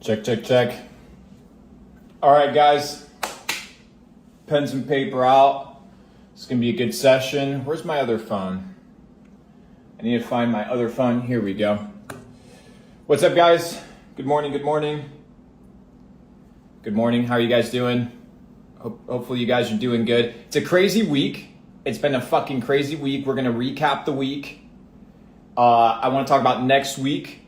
Check, check, check. All right, guys. Pens and paper out. It's going to be a good session. Where's my other phone? I need to find my other phone. Here we go. What's up, guys? Good morning, good morning. Good morning. How are you guys doing? Hopefully you guys are doing good. It's a crazy week. It's been a fucking crazy week. We're going to recap the week. I want to talk about next week.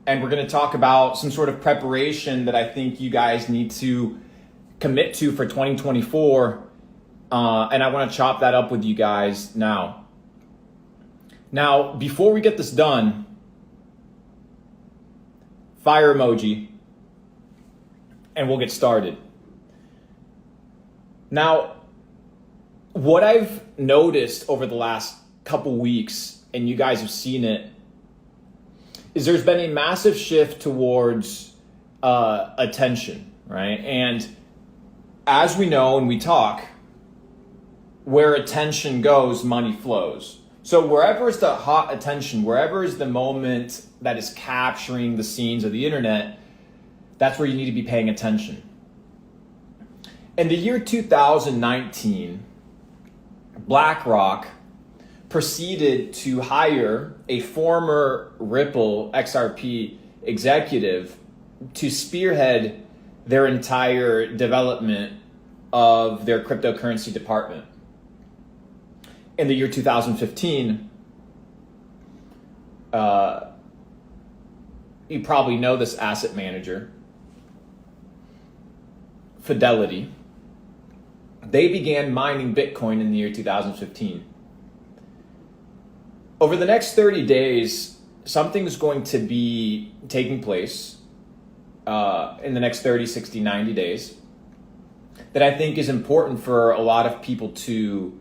And we're going to talk about some sort of preparation that I think you guys need to commit to for 2024. And I want to chop that up with you guys now. Now, before we get this done, fire emoji, and we'll get started. Now, what I've noticed over the last couple weeks, and you guys have seen it, is there's been a massive shift towards attention, right? And as we know and we talk, where attention goes, money flows. So wherever is the hot attention, wherever is the moment that is capturing the scenes of the internet, that's where you need to be paying attention. In the year 2019, BlackRock proceeded to hire a former Ripple XRP executive to spearhead their entire development of their cryptocurrency department. In the year 2015, you probably know this asset manager, Fidelity. They began mining Bitcoin in the year 2015. Over the next 30 days, something is going to be taking place in the next 30, 60, 90 days that I think is important for a lot of people to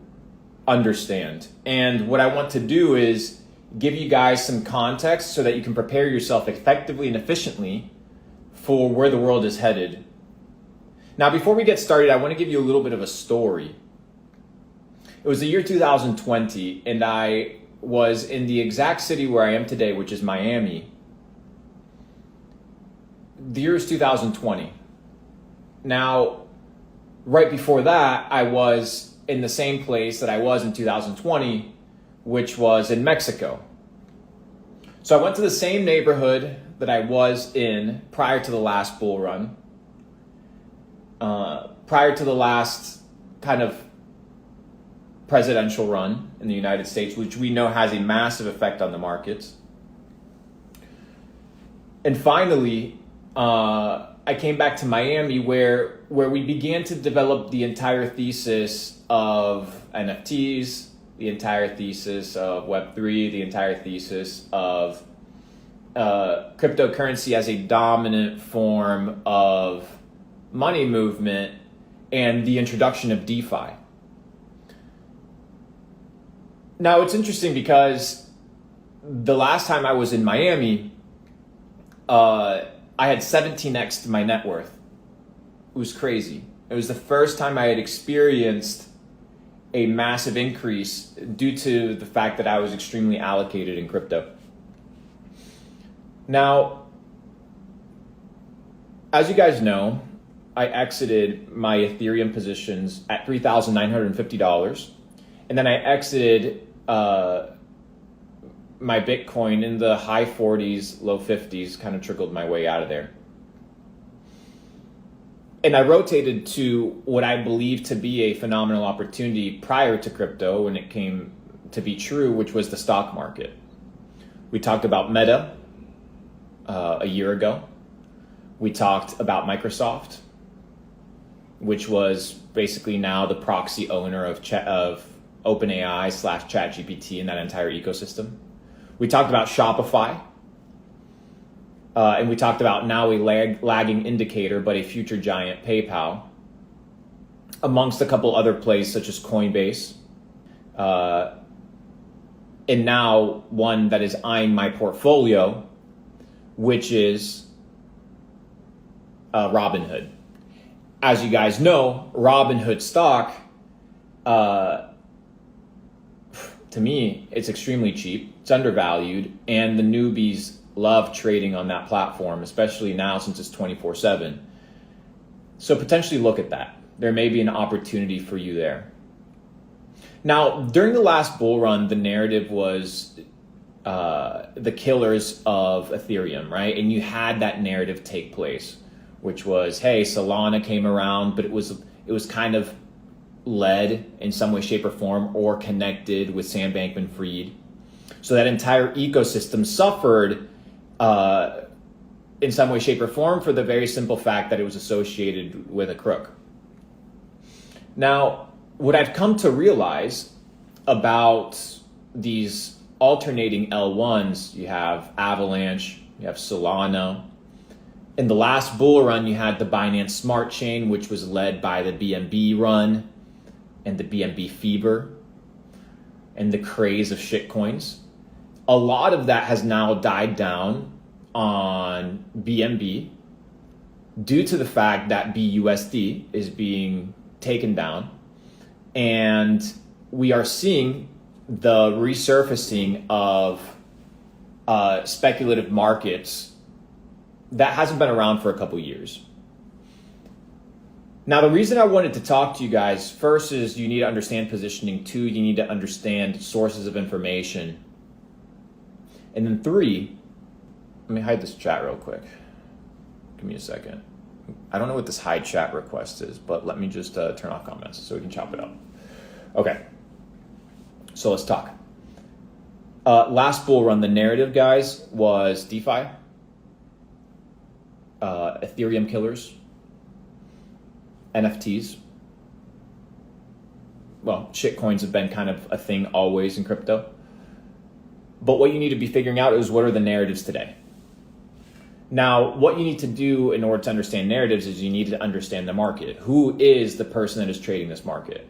understand. And what I want to do is give you guys some context so that you can prepare yourself effectively and efficiently for where the world is headed. Now, before we get started, I want to give you a little bit of a story. It was the year 2020, and I was in the exact city where I am today, which is Miami. The year is 2020. Now, right before that, I was in the same place that I was in 2020, which was in Mexico. So I went to the same neighborhood that I was in prior to the last bull run, prior to the last kind of presidential run in the United States, which we know has a massive effect on the markets. And finally, I came back to Miami where we began to develop the entire thesis of NFTs, the entire thesis of Web3, the entire thesis of cryptocurrency as a dominant form of money movement and the introduction of DeFi. Now, it's interesting because the last time I was in Miami, I had 17x to my net worth. It was crazy. It was the first time I had experienced a massive increase due to the fact that I was extremely allocated in crypto. Now, as you guys know, I exited my Ethereum positions at $3,950. And then I exited my Bitcoin in the high 40s, low 50s, kind of trickled my way out of there. And I rotated to what I believe to be a phenomenal opportunity prior to crypto when it came to be true, which was the stock market. We talked about Meta a year ago. We talked about Microsoft, which was basically now the proxy owner of OpenAI / ChatGPT and that entire ecosystem. We talked about Shopify. And we talked about now a lagging indicator, but a future giant, PayPal, amongst a couple other plays such as Coinbase. And now one that is eyeing my portfolio, which is Robinhood. As you guys know, Robinhood stock, to me, it's extremely cheap. It's undervalued, and the newbies love trading on that platform, especially now since it's 24/7. So potentially look at that. There may be an opportunity for you there. Now, during the last bull run, the narrative was the killers of Ethereum, right? And you had that narrative take place, which was, hey, Solana came around, but it was kind of led in some way, shape, or form, or connected with Sam Bankman-Fried. So that entire ecosystem suffered in some way, shape, or form for the very simple fact that it was associated with a crook. Now, what I've come to realize about these alternating L1s, you have Avalanche, you have Solana. In the last bull run, you had the Binance Smart Chain, which was led by the BNB run and the BNB fever and the craze of shitcoins. A lot of that has now died down on BNB due to the fact that BUSD is being taken down. And we are seeing the resurfacing of speculative markets that hasn't been around for a couple years. Now, the reason I wanted to talk to you guys, first is you need to understand positioning. Two, you need to understand sources of information. And then three, let me hide this chat real quick. Give me a second. I don't know what this hide chat request is, but let me just turn off comments so we can chop it up. Okay, so let's talk. Last bull run, the narrative, guys, was DeFi, Ethereum killers, NFTs. Well, shitcoins have been kind of a thing always in crypto. But what you need to be figuring out is what are the narratives today? Now, what you need to do in order to understand narratives is you need to understand the market. Who is the person that is trading this market?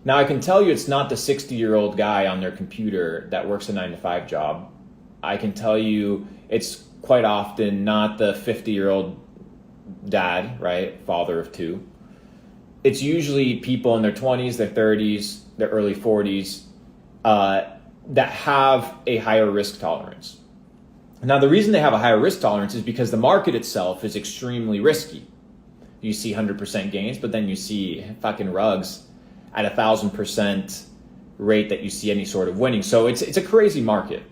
Now, I can tell you it's not the 60-year-old guy on their computer that works a 9-to-5 job. I can tell you it's quite often not the 50-year-old dad, right? Father of two. It's usually people in their 20s, their 30s, their early 40s that have a higher risk tolerance. Now, the reason they have a higher risk tolerance is because the market itself is extremely risky. You see 100% gains, but then you see fucking rugs at 1,000% rate that you see any sort of winning. So it's a crazy market.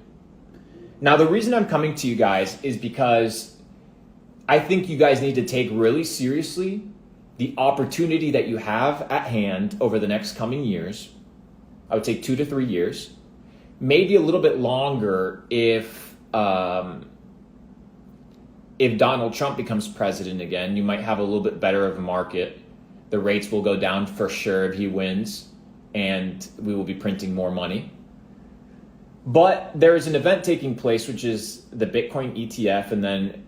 Now, the reason I'm coming to you guys is because I think you guys need to take really seriously the opportunity that you have at hand over the next coming years. I would say 2 to 3 years, maybe a little bit longer if Donald Trump becomes president again. You might have a little bit better of a market. The rates will go down for sure if he wins, and we will be printing more money. But there is an event taking place, which is the Bitcoin ETF, and then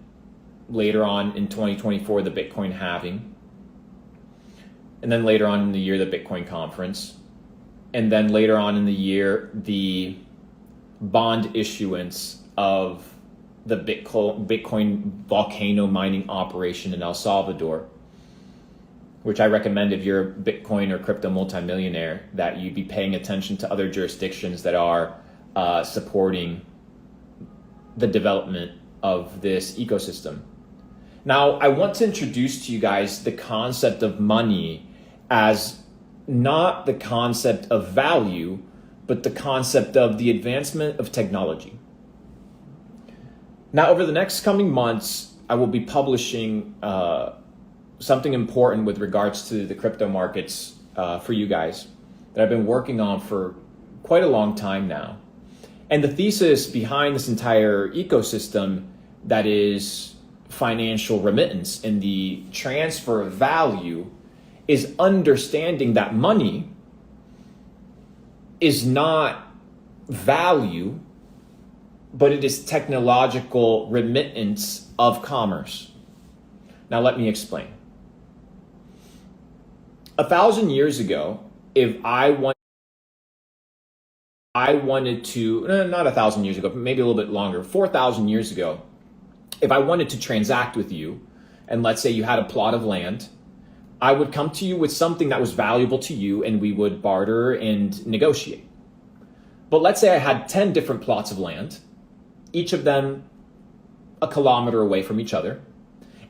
later on in 2024, the Bitcoin halving. And then later on in the year, the Bitcoin conference. And then later on in the year, the bond issuance of the Bitcoin volcano mining operation in El Salvador, which I recommend if you're a Bitcoin or crypto multimillionaire, that you be paying attention to other jurisdictions that are supporting the development of this ecosystem. Now, I want to introduce to you guys the concept of money as not the concept of value, but the concept of the advancement of technology. Now, over the next coming months, I will be publishing something important with regards to the crypto markets for you guys that I've been working on for quite a long time now. And the thesis behind this entire ecosystem that is financial remittance and the transfer of value is understanding that money is not value, but it is technological remittance of commerce. Now, let me explain. 1,000 years ago, if I wanted to, not 1,000 years ago, but maybe a little bit longer, 4,000 years ago, if I wanted to transact with you, and let's say you had a plot of land, I would come to you with something that was valuable to you, and we would barter and negotiate. But let's say I had 10 different plots of land, each of them a kilometer away from each other.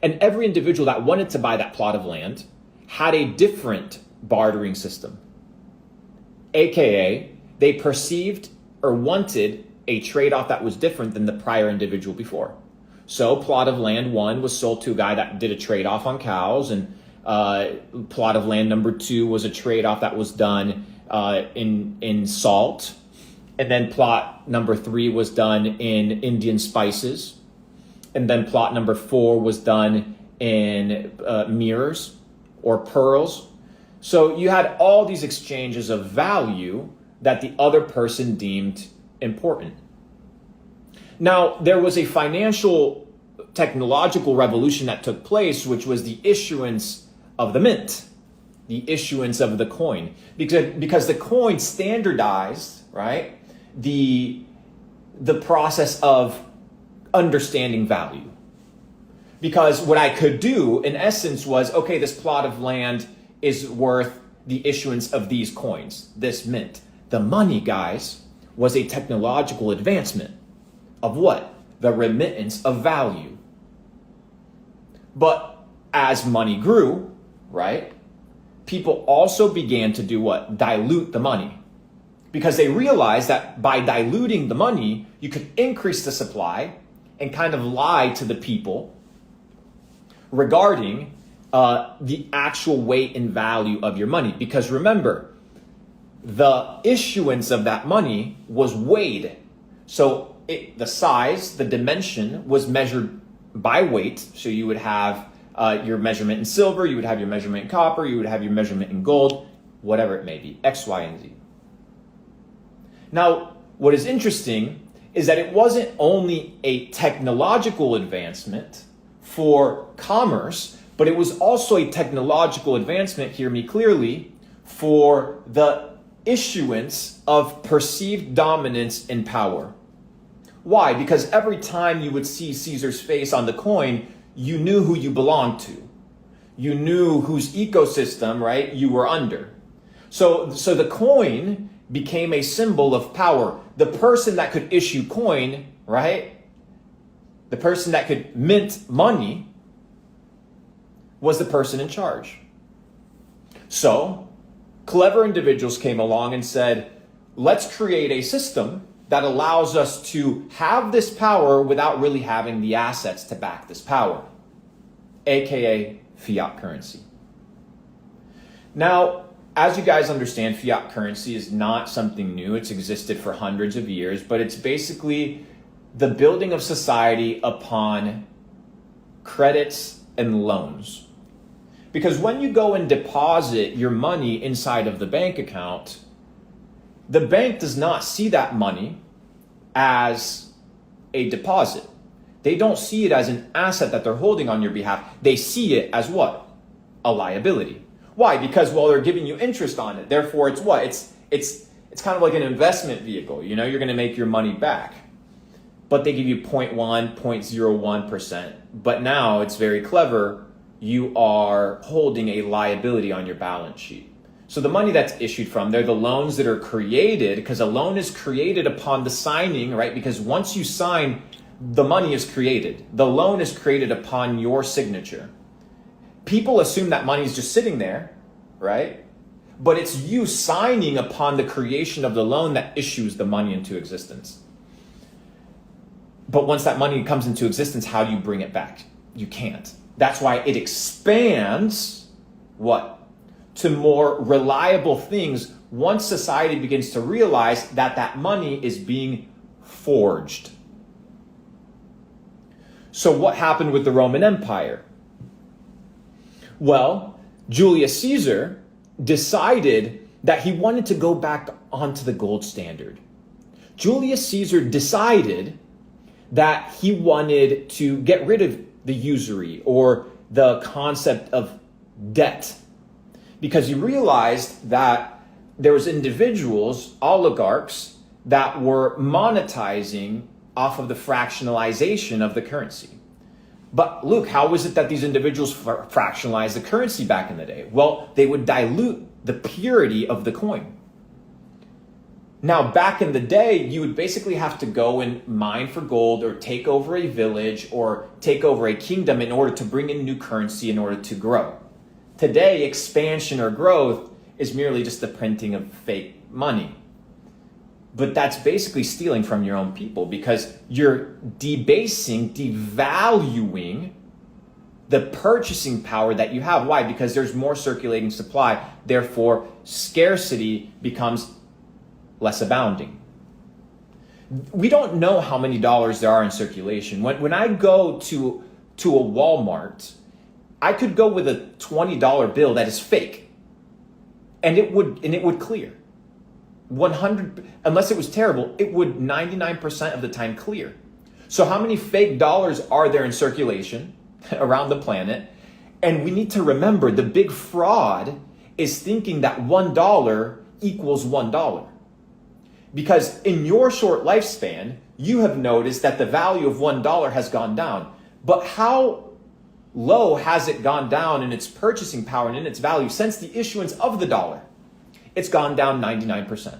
And every individual that wanted to buy that plot of land had a different bartering system. AKA, they perceived or wanted a trade-off that was different than the prior individual before. So plot of land 1 was sold to a guy that did a trade-off on cows, and plot of land number 2 was a trade-off that was done in salt. And then plot number 3 was done in Indian spices. And then plot number 4 was done in mirrors or pearls. So you had all these exchanges of value that the other person deemed important. Now, there was a financial technological revolution that took place, which was the issuance of the mint, the issuance of the coin, because the coin standardized, right, the process of understanding value. Because what I could do in essence was, okay, this plot of land is worth the issuance of these coins, this mint. The money, guys, was a technological advancement of what? The remittance of value. But as money grew, right, people also began to do what? Dilute the money. Because they realized that by diluting the money, you could increase the supply and kind of lie to the people regarding the actual weight and value of your money. Because remember, the issuance of that money was weighed. So the size, the dimension was measured by weight. So you would have your measurement in silver, you would have your measurement in copper, you would have your measurement in gold, whatever it may be, X, Y, and Z. Now, what is interesting is that it wasn't only a technological advancement for commerce, but it was also a technological advancement, hear me clearly, for the issuance of perceived dominance and power. Why? Because every time you would see Caesar's face on the coin, you knew who you belonged to. You knew whose ecosystem, right, you were under. So the coin became a symbol of power. The person that could issue coin, right, the person that could mint money was the person in charge. So clever individuals came along and said, let's create a system that allows us to have this power without really having the assets to back this power, aka fiat currency. Now, as you guys understand, fiat currency is not something new. It's existed for hundreds of years, but it's basically the building of society upon credits and loans. Because when you go and deposit your money inside of the bank account, the bank does not see that money as a deposit. They don't see it as an asset that they're holding on your behalf. They see it as what? A liability. Why? Because, well, they're giving you interest on it. Therefore, it's what? It's kind of like an investment vehicle. You know, you're going to make your money back. But they give you 0.1, 0.01%. But now it's very clever. You are holding a liability on your balance sheet. So the money that's issued from there, the loans that are created, because a loan is created upon the signing, right? Because once you sign, the money is created. The loan is created upon your signature. People assume that money is just sitting there, right? But it's you signing upon the creation of the loan that issues the money into existence. But once that money comes into existence, how do you bring it back? You can't. That's why it expands what? To more reliable things once society begins to realize that that money is being forged. So what happened with the Roman Empire? Well, Julius Caesar decided that he wanted to go back onto the gold standard. Julius Caesar decided that he wanted to get rid of the usury or the concept of debt, because he realized that there was individuals, oligarchs, that were monetizing off of the fractionalization of the currency. But Luke, how was it that these individuals fractionalized the currency back in the day? Well, they would dilute the purity of the coin. Now, back in the day, you would basically have to go and mine for gold or take over a village or take over a kingdom in order to bring in new currency in order to grow. Today, expansion or growth is merely just the printing of fake money. But that's basically stealing from your own people because you're debasing, devaluing the purchasing power that you have. Why? Because there's more circulating supply. Therefore, scarcity becomes less abounding. We don't know how many dollars there are in circulation. When I go to a Walmart, I could go with a $20 bill that is fake, and it would clear. 100, unless it was terrible, it would 99% of the time clear. So how many fake dollars are there in circulation around the planet? And we need to remember the big fraud is thinking that $1 equals $1. Because in your short lifespan, you have noticed that the value of $1 has gone down. But how low has it gone down in its purchasing power and in its value since the issuance of the dollar? It's gone down 99%.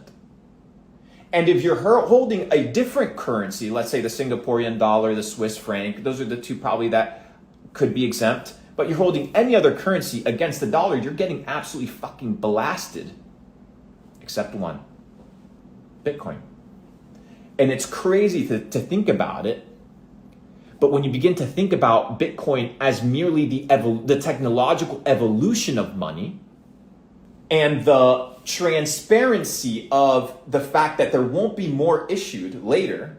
And if you're holding a different currency, let's say the Singaporean dollar, the Swiss franc, those are the two probably that could be exempt, but you're holding any other currency against the dollar, you're getting absolutely fucking blasted. Except one. Bitcoin. And it's crazy to think about it, but when you begin to think about Bitcoin as merely the technological evolution of money and the transparency of the fact that there won't be more issued later,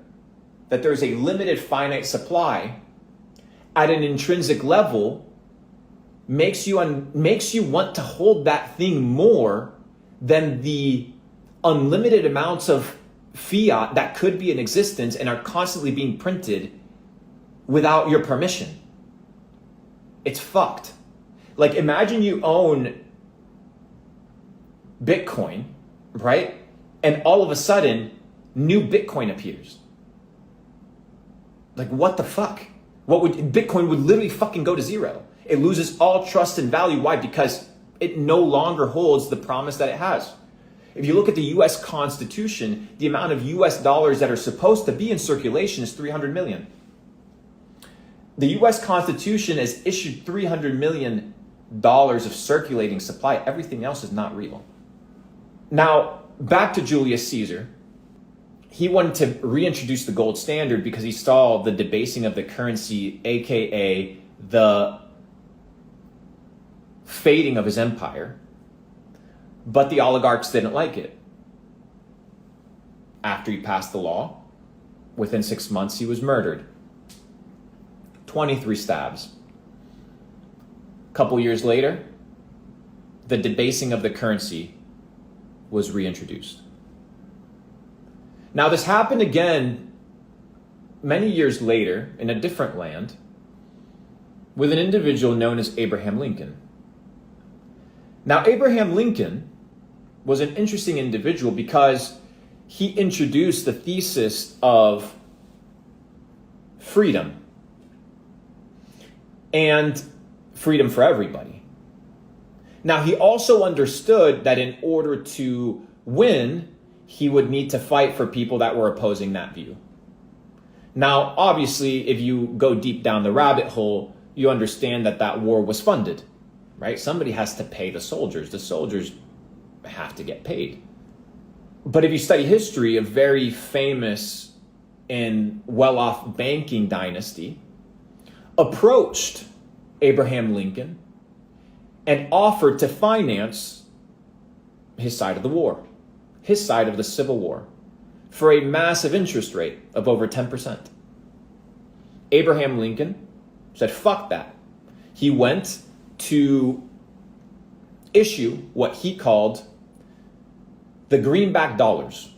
that there's a limited finite supply at an intrinsic level, makes you want to hold that thing more than the unlimited amounts of fiat that could be in existence and are constantly being printed without your permission. It's fucked. Like, imagine you own Bitcoin, right? And all of a sudden, new Bitcoin appears. Like, what the fuck? Bitcoin would literally fucking go to zero. It loses all trust and value. Why? Because it no longer holds the promise that it has. If you look at the US Constitution, the amount of US dollars that are supposed to be in circulation is 300 million. The US Constitution has issued $300 million of circulating supply. Everything else is not real. Now, back to Julius Caesar. He wanted to reintroduce the gold standard because he saw the debasing of the currency, aka the fading of his empire. But the oligarchs didn't like it. After he passed the law, within 6 months he was murdered. 23 stabs. A couple years later, the debasing of the currency was reintroduced. Now, this happened again many years later in a different land with an individual known as Abraham Lincoln. Now, Abraham Lincoln was an interesting individual because he introduced the thesis of freedom and freedom for everybody. Now, he also understood that in order to win, he would need to fight for people that were opposing that view. Now, obviously, if you go deep down the rabbit hole, you understand that that war was funded, right? Somebody has to pay the soldiers. The soldiers have to get paid. But if you study history, a very famous and well-off banking dynasty approached Abraham Lincoln and offered to finance his side of the war, his side of the Civil War, for a massive interest rate of over 10%. Abraham Lincoln said, fuck that. He went to issue what he called the greenback dollars.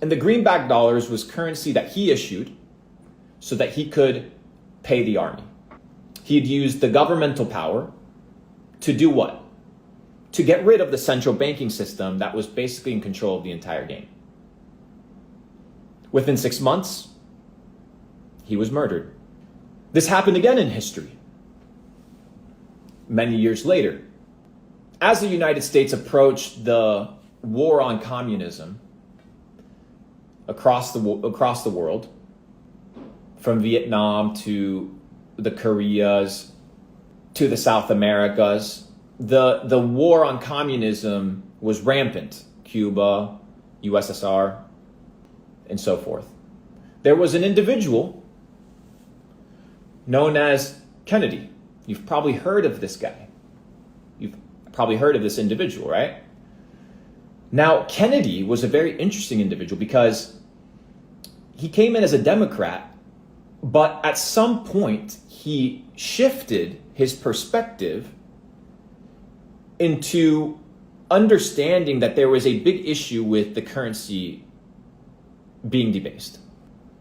And the greenback dollars was currency that he issued so that he could pay the army. He'd used the governmental power to do what? To get rid of the central banking system that was basically in control of the entire game. Within 6 months, he was murdered. This happened again in history. Many years later, as the United States approached the war on communism, across the world, from Vietnam to the Koreas to the South Americas. The war on communism was rampant. Cuba, USSR, and so forth. There was an individual known as Kennedy. You've probably heard of this guy. You've probably heard of this individual, right? Now, Kennedy was a very interesting individual because he came in as a Democrat, but at some point he shifted his perspective into understanding that there was a big issue with the currency being debased.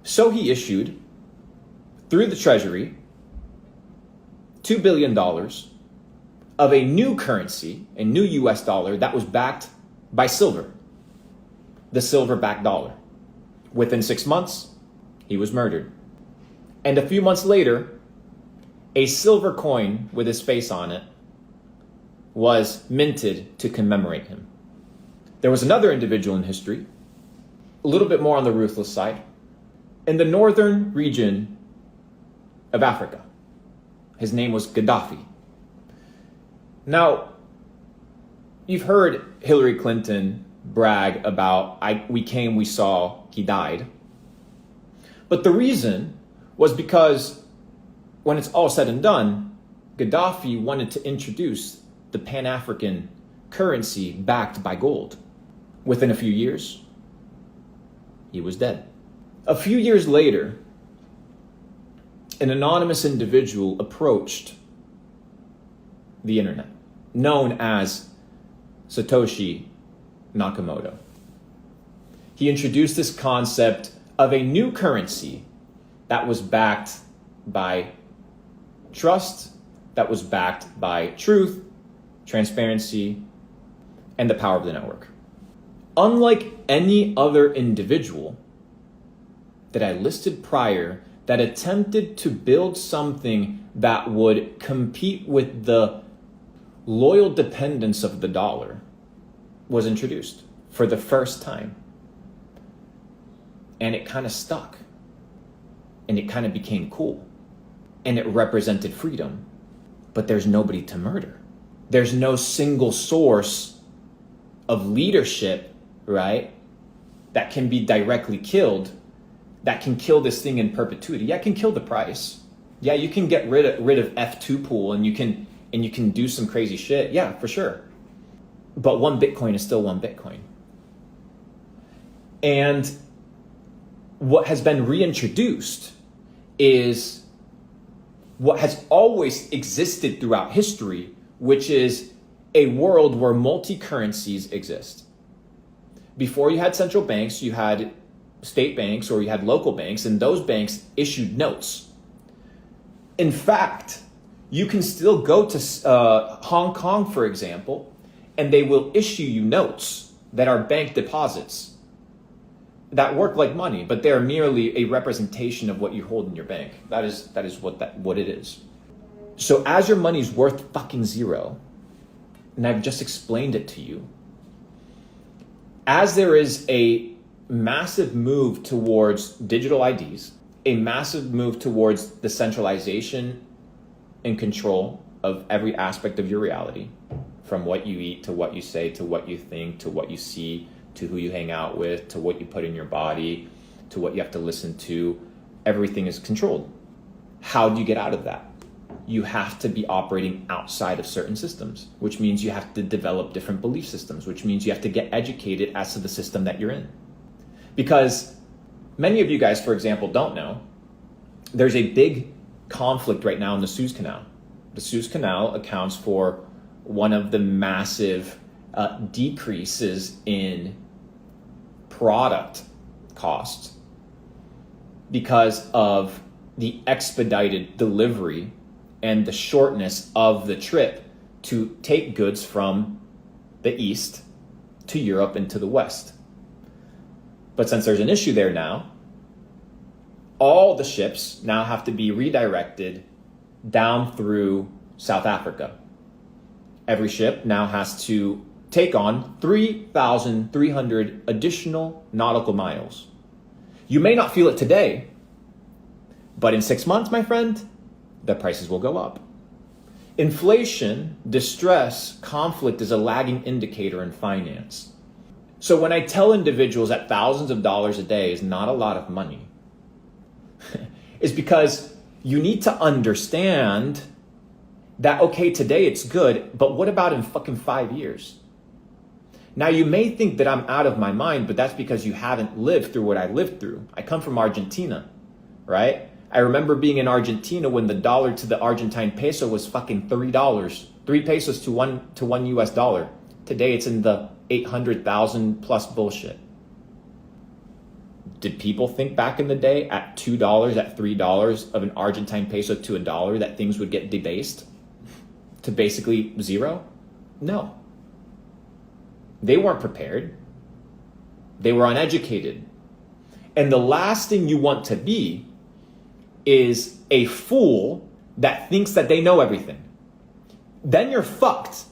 So he issued, through the Treasury, $2 billion of a new currency, a new US dollar that was backed by silver, the silver-backed dollar. Within 6 months, he was murdered. And a few months later, a silver coin with his face on it was minted to commemorate him. There was another individual in history, a little bit more on the ruthless side, in the northern region of Africa. His name was Gaddafi. Now, you've heard Hillary Clinton brag about, we came, we saw, he died. But the reason was because when it's all said and done, Gaddafi wanted to introduce the Pan-African currency backed by gold. Within a few years, he was dead. A few years later, an anonymous individual approached the internet, known as Satoshi Nakamoto. He introduced this concept of a new currency that was backed by trust, that was backed by truth, transparency, and the power of the network. Unlike any other individual that I listed prior that attempted to build something that would compete with the loyal dependence of the dollar, was introduced for the first time. And it kind of stuck. And it kind of became cool. And it represented freedom. But there's nobody to murder. There's no single source of leadership, right, that can be directly killed, that can kill this thing in perpetuity. Yeah, it can kill the price. Yeah, you can get rid of F2 pool and you can do some crazy shit. Yeah, for sure. But one Bitcoin is still one Bitcoin. And what has been reintroduced is what has always existed throughout history, which is a world where multi-currencies exist. Before you had central banks, you had state banks or you had local banks, and those banks issued notes. In fact, you can still go to Hong Kong, for example, and they will issue you notes that are bank deposits that work like money, but they are merely a representation of what you hold in your bank. That is what it is. So as your money's worth fucking zero, and I've just explained it to you, as there is a massive move towards digital IDs, a massive move towards the centralization and control of every aspect of your reality, from what you eat to what you say to what you think to what you see to who you hang out with to what you put in your body to what you have to listen to, everything is controlled. How do you get out of that? You have to be operating outside of certain systems, which means you have to develop different belief systems, which means you have to get educated as to the system that you're in. Because many of you guys, for example, don't know, there's a big conflict right now in the Suez Canal. The Suez Canal accounts for one of the massive decreases in product costs because of the expedited delivery and the shortness of the trip to take goods from the East to Europe and to the West. But since there's an issue there now, all the ships now have to be redirected down through South Africa. Every ship now has to take on 3,300 additional nautical miles You may not feel it today, but in 6 months, my friend, the prices will go up. Inflation, distress, conflict is a lagging indicator in finance. So when I tell individuals that thousands of dollars a day is not a lot of money, it's because you need to understand that, okay, today it's good, but what about in fucking 5 years? Now you may think that I'm out of my mind, but that's because you haven't lived through what I lived through. I come from Argentina, right? I remember being in Argentina when the dollar to the Argentine peso was fucking $3, 3 pesos to one US dollar. Today it's in the 800,000 plus bullshit. Did people think back in the day at $2, at $3 of an Argentine peso to a dollar that things would get debased to basically zero? No. They weren't prepared. They were uneducated. And the last thing you want to be is a fool that thinks that they know everything. Then you're fucked.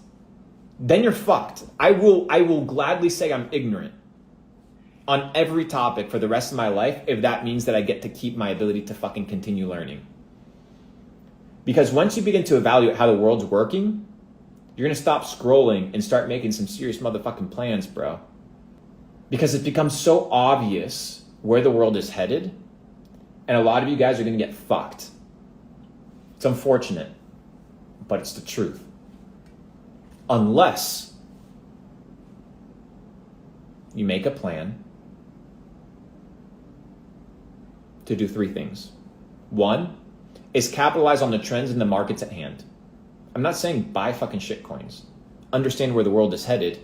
Then you're fucked. I will gladly say I'm ignorant on every topic for the rest of my life if that means that I get to keep my ability to fucking continue learning. Because once you begin to evaluate how the world's working, you're gonna stop scrolling and start making some serious motherfucking plans, bro. Because it becomes so obvious where the world is headed, and a lot of you guys are gonna get fucked. It's unfortunate, but it's the truth. Unless you make a plan to do 3 things. 1 is capitalize on the trends in the markets at hand. I'm not saying buy fucking shit coins. Understand where the world is headed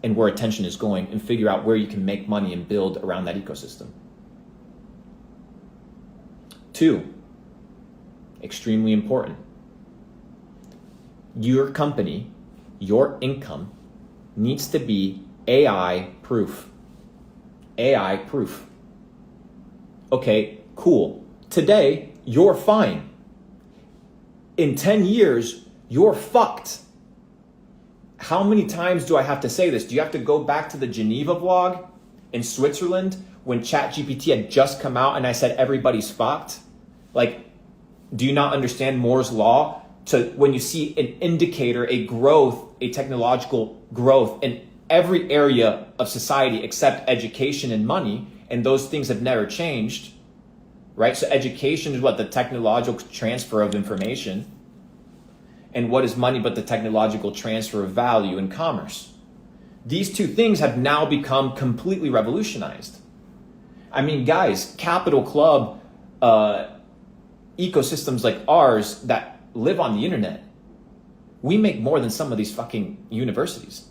and where attention is going, and figure out where you can make money and build around that ecosystem. 2, extremely important. Your company, your income needs to be AI proof. AI proof. Okay, cool. Today, you're fine. In 10 years, you're fucked. How many times do I have to say this? Do you have to go back to the Geneva vlog in Switzerland when ChatGPT had just come out and I said everybody's fucked? Like, do you not understand Moore's law? To when you see an indicator, a growth, a technological growth in every area of society except education and money, and those things have never changed, right? So education is what? The technological transfer of information. And what is money but the technological transfer of value and commerce? These 2 things have now become completely revolutionized. I mean, guys, Capital Club ecosystems like ours that live on the internet, we make more than some of these fucking universities.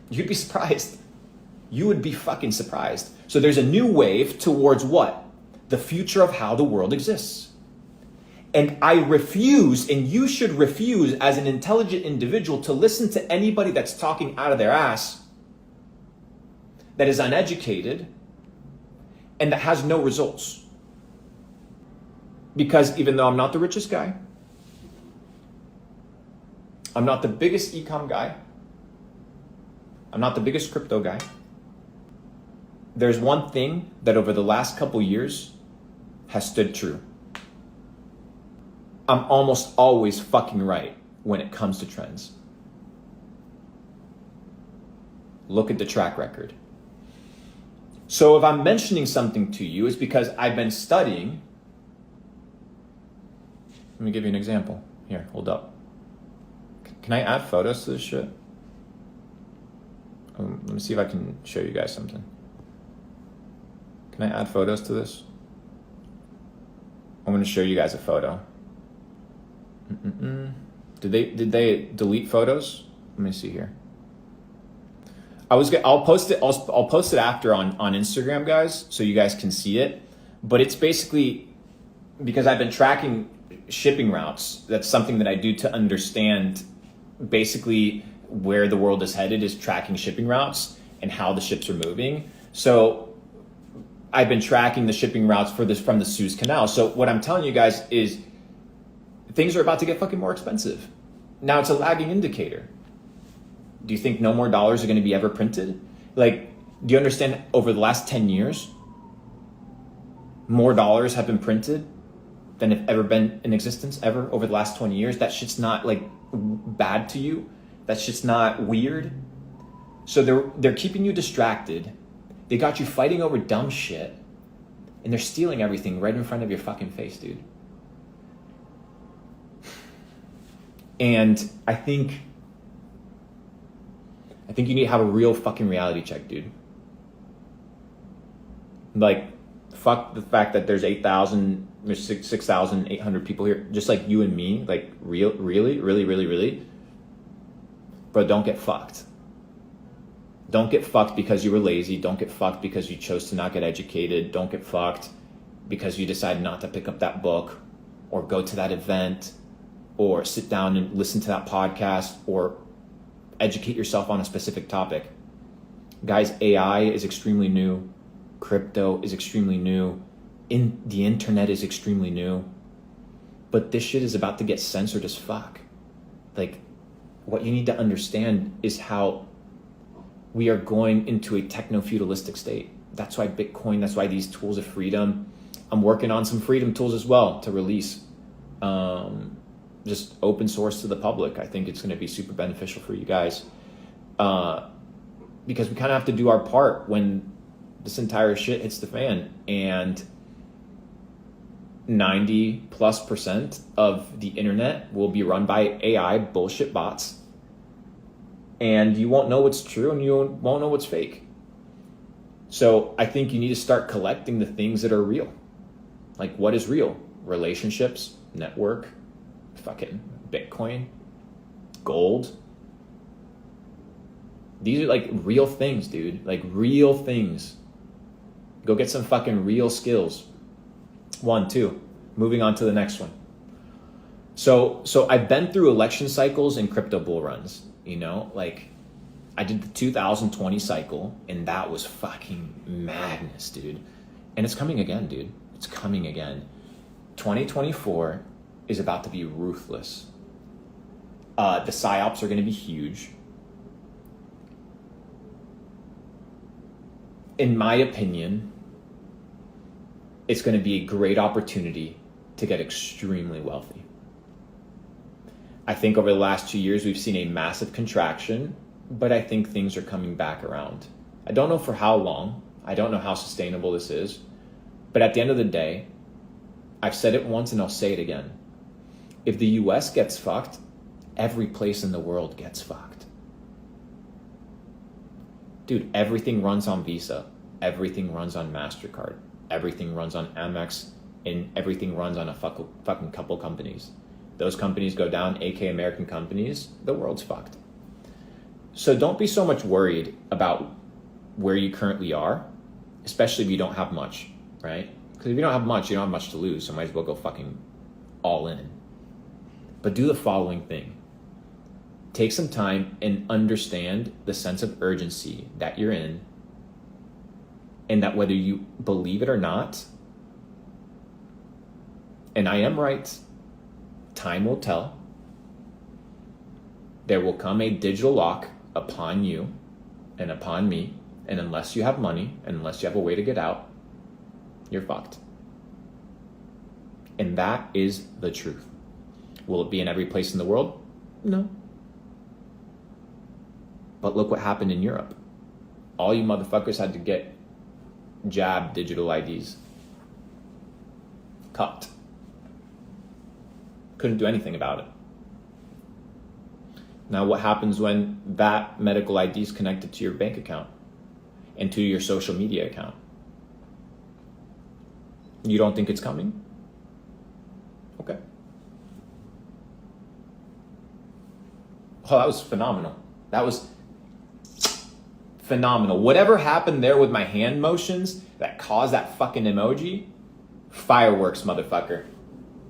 You'd be surprised. You would be fucking surprised. So there's a new wave towards what? The future of how the world exists. And I refuse, and you should refuse as an intelligent individual, to listen to anybody that's talking out of their ass, that is uneducated, and that has no results. Because even though I'm not the richest guy, I'm not the biggest e-com guy, I'm not the biggest crypto guy, there's one thing that over the last couple years has stood true. I'm almost always fucking right when it comes to trends. Look at the track record. So if I'm mentioning something to you, it's because I've been studying. Let me give you an example. Here, hold up. Can I add photos to this shit? Let me see if I can show you guys something. Can I add photos to this? I'm going to show you guys a photo. Did they delete photos? Let me see here. I'll post it. I'll post it after on Instagram, guys, so you guys can see it. But it's basically because I've been tracking shipping routes. That's something that I do to understand basically where the world is headed, is tracking shipping routes and how the ships are moving. So I've been tracking the shipping routes for this from the Suez Canal. So what I'm telling you guys is things are about to get fucking more expensive. Now it's a lagging indicator. Do you think no more dollars are going to be ever printed? Like, Do you understand over the last 10 years, more dollars have been printed than have ever been in existence ever over the last 20 years? That shit's not like bad to you. That shit's not weird. So they're keeping you distracted. They got you fighting over dumb shit, and they're stealing everything right in front of your fucking face, dude. And I think you need to have a real fucking reality check, dude. Like, fuck the fact that there's 8,000, there's 6,800 people here, just like you and me. Like, really. Bro, don't get fucked. Don't get fucked because you were lazy. Don't get fucked because you chose to not get educated. Don't get fucked because you decided not to pick up that book or go to that event or sit down and listen to that podcast or educate yourself on a specific topic. Guys, AI is extremely new. Crypto is extremely new. The internet is extremely new. But this shit is about to get censored as fuck. Like, what you need to understand is how we are going into a techno-feudalistic state. That's why Bitcoin, that's why these tools of freedom. I'm working on some freedom tools as well to release. Just open source to the public. I think it's going to be super beneficial for you guys. Because we kind of have to do our part when this entire shit hits the fan. And 90+% of the internet will be run by AI bullshit bots. And you won't know what's true and you won't know what's fake. So I think you need to start collecting the things that are real. Like, what is real? Relationships, network, fucking Bitcoin, gold. These are like real things, dude. Like real things. Go get some fucking real skills. 1, 2. Moving on to the next one. So I've been through election cycles and crypto bull runs. You know, like I did the 2020 cycle and that was fucking madness, dude. And it's coming again, dude. It's coming again. 2024 is about to be ruthless. The psyops are going to be huge. In my opinion, it's going to be a great opportunity to get extremely wealthy. I think over the last 2 years, we've seen a massive contraction, but I think things are coming back around. I don't know for how long. I don't know how sustainable this is. But at the end of the day, I've said it once and I'll say it again. If the US gets fucked, every place in the world gets fucked. Dude, everything runs on Visa. Everything runs on MasterCard. Everything runs on Amex. And everything runs on a fucking couple companies. Those companies go down, aka American companies, the world's fucked. So don't be so much worried about where you currently are, especially if you don't have much, right? Because if you don't have much, you don't have much to lose, so might as well go fucking all in. But do the following thing. Take some time and understand the sense of urgency that you're in, and that whether you believe it or not, and I am right, time will tell. There will come a digital lock upon you and upon me, and unless you have money, and unless you have a way to get out, you're fucked. And that is the truth. Will it be in every place in the world? No. But look what happened in Europe. All you motherfuckers had to get jabbed digital IDs. Cut. Couldn't do anything about it. Now what happens when that medical ID is connected to your bank account and to your social media account? You don't think it's coming? Okay. Oh, that was phenomenal. That was phenomenal. Whatever happened there with my hand motions that caused that fucking emoji, fireworks, motherfucker.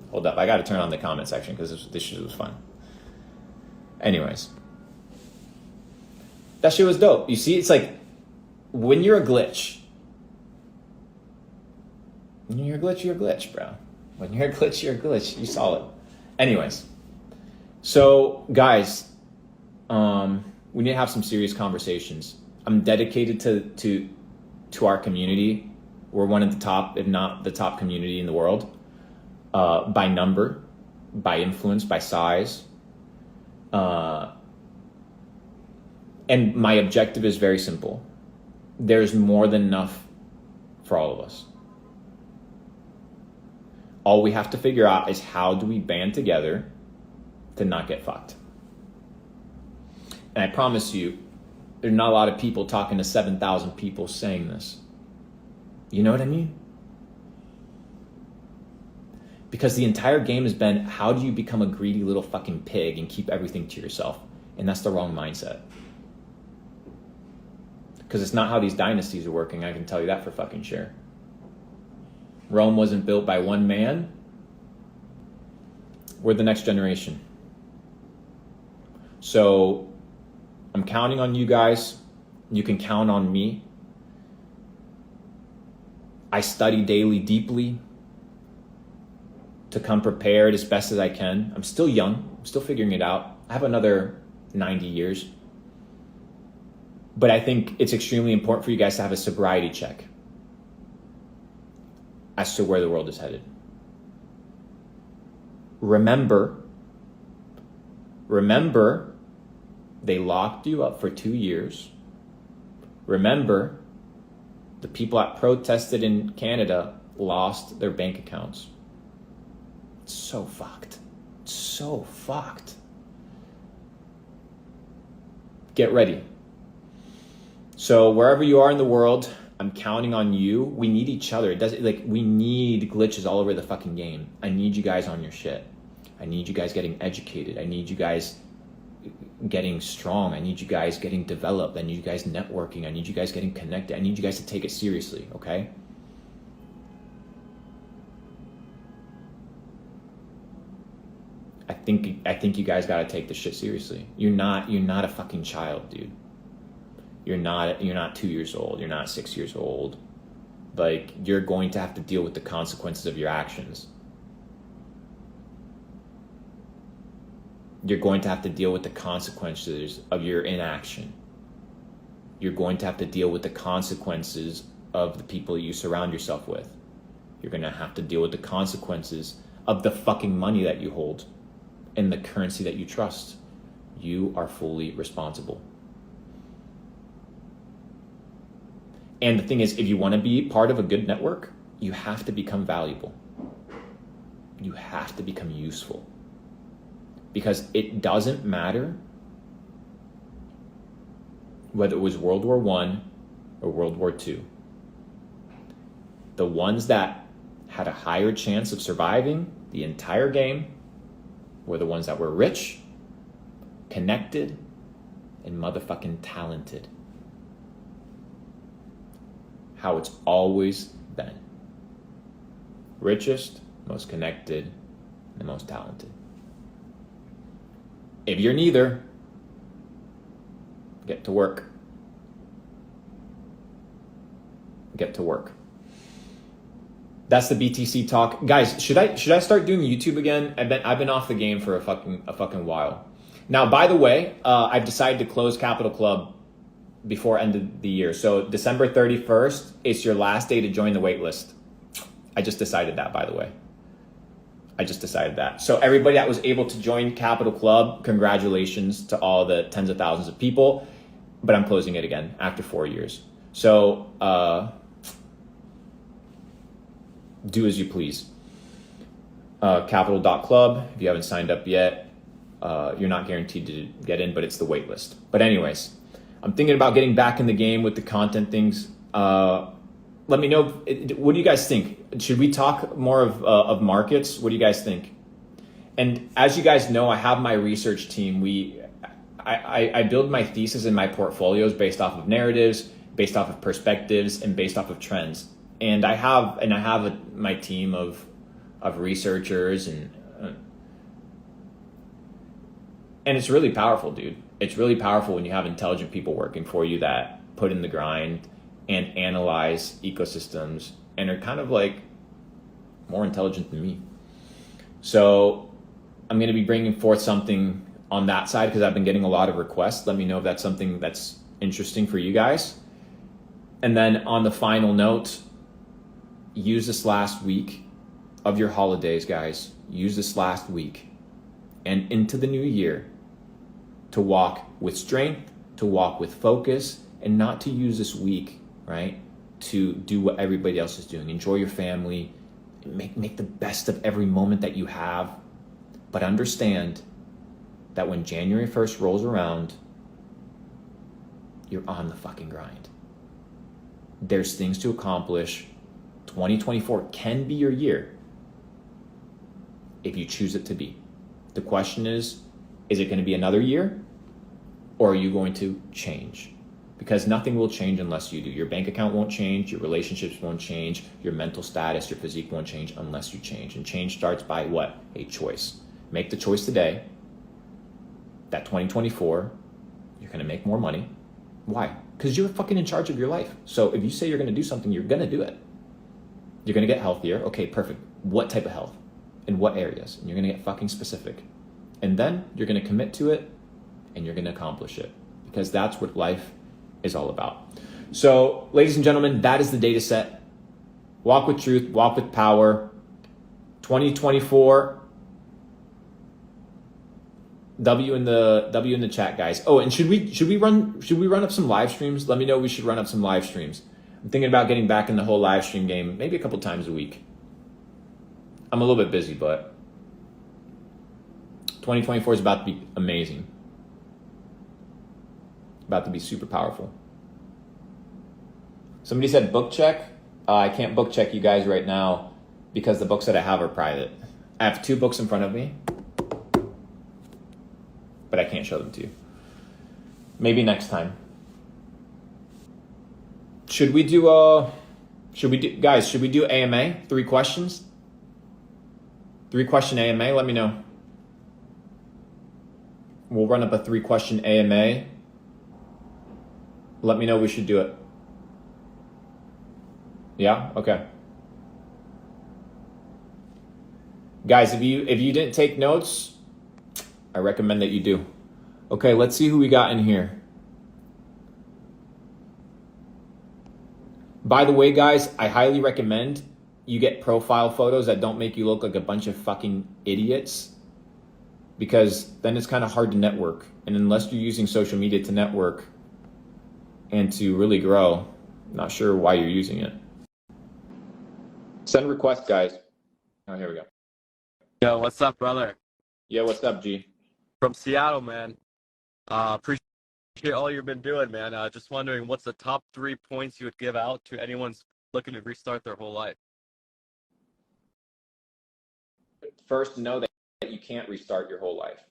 Hold up, I gotta turn on the comment section because this shit was fun. Anyways. That shit was dope. You see, it's like, when you're a glitch, you're a glitch, bro. When you're a glitch, you're a glitch. You saw it. Anyways. So, guys, we need to have some serious conversations. I'm dedicated to our community. We're one of the top, if not the top community in the world, by number, by influence, by size. And my objective is very simple. There's more than enough for all of us. All we have to figure out is how do we band together to not get fucked. And I promise you, there's not a lot of people talking to 7,000 people saying this. You know what I mean? Because the entire game has been, how do you become a greedy little fucking pig and keep everything to yourself? And that's the wrong mindset. Because it's not how these dynasties are working, I can tell you that for fucking sure. Rome wasn't built by one man. We're the next generation. So I'm counting on you guys. You can count on me. I study daily, deeply, to come prepared as best as I can. I'm still young. I'm still figuring it out. I have another 90 years. But I think it's extremely important for you guys to have a sobriety check as to where the world is headed. Remember, they locked you up for 2 years. Remember, the people that protested in Canada lost their bank accounts. It's so fucked. It's so fucked. Get ready. So wherever you are in the world, I'm counting on you. We need each other. We need glitches all over the fucking game. I need you guys on your shit. I need you guys getting educated. I need you guys getting strong. I need you guys getting developed. I need you guys networking. I need you guys getting connected. I need you guys to take it seriously, okay? I think you guys gotta take this shit seriously. You're not a fucking child, dude. You're not 2 years old. You're not 6 years old. Like, you're going to have to deal with the consequences of your actions. You're going to have to deal with the consequences of your inaction. You're going to have to deal with the consequences of the people you surround yourself with. You're going to have to deal with the consequences of the fucking money that you hold and the currency that you trust. You are fully responsible. And the thing is, if you want to be part of a good network, you have to become valuable. You have to become useful. Because it doesn't matter whether it was World War I or World War II. The ones that had a higher chance of surviving the entire game were the ones that were rich, connected, and motherfucking talented. How it's always been. Richest, most connected, and most talented. If you're neither, get to work. Get to work. That's the BTC talk. Guys, should I start doing YouTube again? I've been off the game for a fucking while. Now, by the way, I've decided to close Capital Club before end of the year. So December 31st, it's your last day to join the waitlist. I just decided that, by the way. I just decided that. So everybody that was able to join Capital Club, congratulations to all the tens of thousands of people. But I'm closing it again after 4 years. So do as you please. Capital.club, if you haven't signed up yet, you're not guaranteed to get in, but it's the waitlist. But anyways, I'm thinking about getting back in the game with the content things. Let me know, what do you guys think? Should we talk more of markets? What do you guys think? And as you guys know, I have my research team. I build my thesis and my portfolios based off of narratives, based off of perspectives, and based off of trends. And I have my team of researchers, and it's really powerful, dude. It's really powerful when you have intelligent people working for you that put in the grind and analyze ecosystems and are kind of like more intelligent than me. So I'm going to be bringing forth something on that side because I've been getting a lot of requests. Let me know if that's something that's interesting for you guys. And then on the final note, use this last week of your holidays, guys. Use this last week and into the new year to walk with strength, to walk with focus, and not to use this week, right, to do what everybody else is doing. Enjoy your family, make the best of every moment that you have, but understand that when January 1st rolls around, you're on the fucking grind. There's things to accomplish. 2024 can be your year if you choose it to be. The question is it going to be another year, or are you going to change? Because nothing will change unless you do. Your bank account won't change, your relationships won't change, your mental status, your physique won't change unless you change. And change starts by what? A choice. Make the choice today that 2024, you're going to make more money. Why? Because you're fucking in charge of your life. So if you say you're going to do something, you're going to do it. You're going to get healthier. Okay, perfect. What type of health? In what areas? And you're going to get fucking specific. And then you're going to commit to it and you're going to accomplish it, because that's what life is all about. So, ladies and gentlemen, that is the data set. Walk with truth, walk with power. 2024. W in the chat, guys. Oh, and should we run up some live streams? Let me know. We should run up some live streams. I'm thinking about getting back in the whole live stream game, maybe a couple times a week. I'm a little bit busy, but 2024 is about to be amazing. About to be super powerful. Somebody said book check. I can't book check you guys right now because the books that I have are private. I have 2 books in front of me, but I can't show them to you. Maybe next time. Should we do AMA? 3 questions? 3-question AMA, let me know. We'll run up a 3-question AMA. Let me know we should do it. Yeah? Okay. Guys, if you didn't take notes, I recommend that you do. Okay, let's see who we got in here. By the way, guys, I highly recommend you get profile photos that don't make you look like a bunch of fucking idiots, because then it's kind of hard to network. And unless you're using social media to network and to really grow, I'm not sure why you're using it. Send requests, guys. Oh, here we go. Yo, what's up, brother? Yeah, what's up, G? From Seattle, man. Appreciate all you've been doing, man. Just wondering, what's the top 3 points you would give out to anyone looking to restart their whole life? First, know that you can't restart your whole life.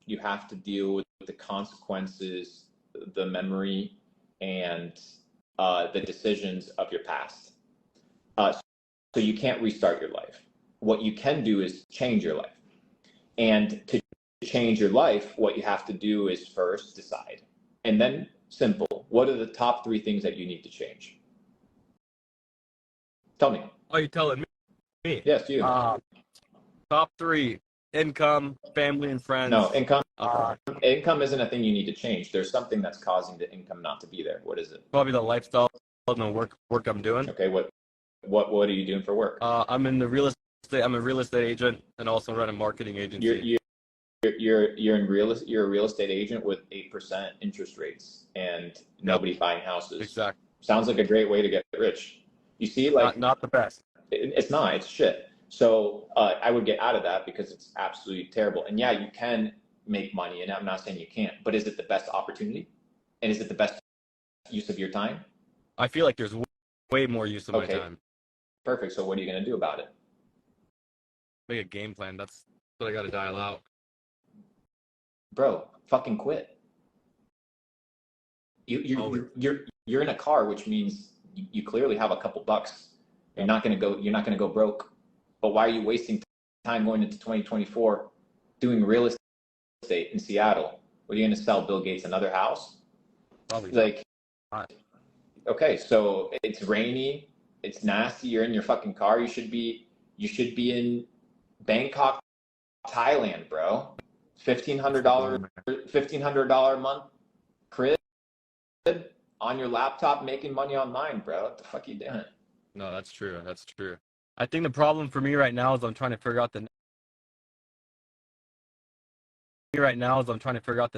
You have to deal with the consequences, the memory, and the decisions of your past. So you can't restart your life. What you can do is change your life. And to change your life, what you have to do is first decide. And then simple. What are the top 3 things that you need to change? Tell me. Oh, you telling me? Yes, you. Top 3: income, family, and friends. No, income isn't a thing you need to change. There's something that's causing the income not to be there. What is it? Probably the lifestyle and the work I'm doing. Okay, what are you doing for work? I'm in the real estate. I'm a real estate agent and also run a marketing agency. You're a real estate agent with 8% interest rates and nobody buying houses. Exactly. Sounds like a great way to get rich. You see, like not the best. It's not. It's shit. So I would get out of that because it's absolutely terrible. And yeah, you can make money, and I'm not saying you can't, but is it the best opportunity? And is it the best use of your time? I feel like there's way more use of my time. Perfect. So what are you going to do about it? Make a game plan. That's what I got to dial out. Bro, fucking quit. You're in a car, which means you clearly have a couple bucks. You're not going to go broke. But why are you wasting time going into 2024 doing real estate in Seattle? What are you going to sell Bill Gates another house? Probably like not. Okay, so it's rainy, it's nasty, you're in your fucking car. You should be in Bangkok, Thailand, bro. $1,500 a month crib, on your laptop making money online, bro. What the fuck are you doing? No, that's true. That's true. I think the problem for me right now is I'm trying to figure out the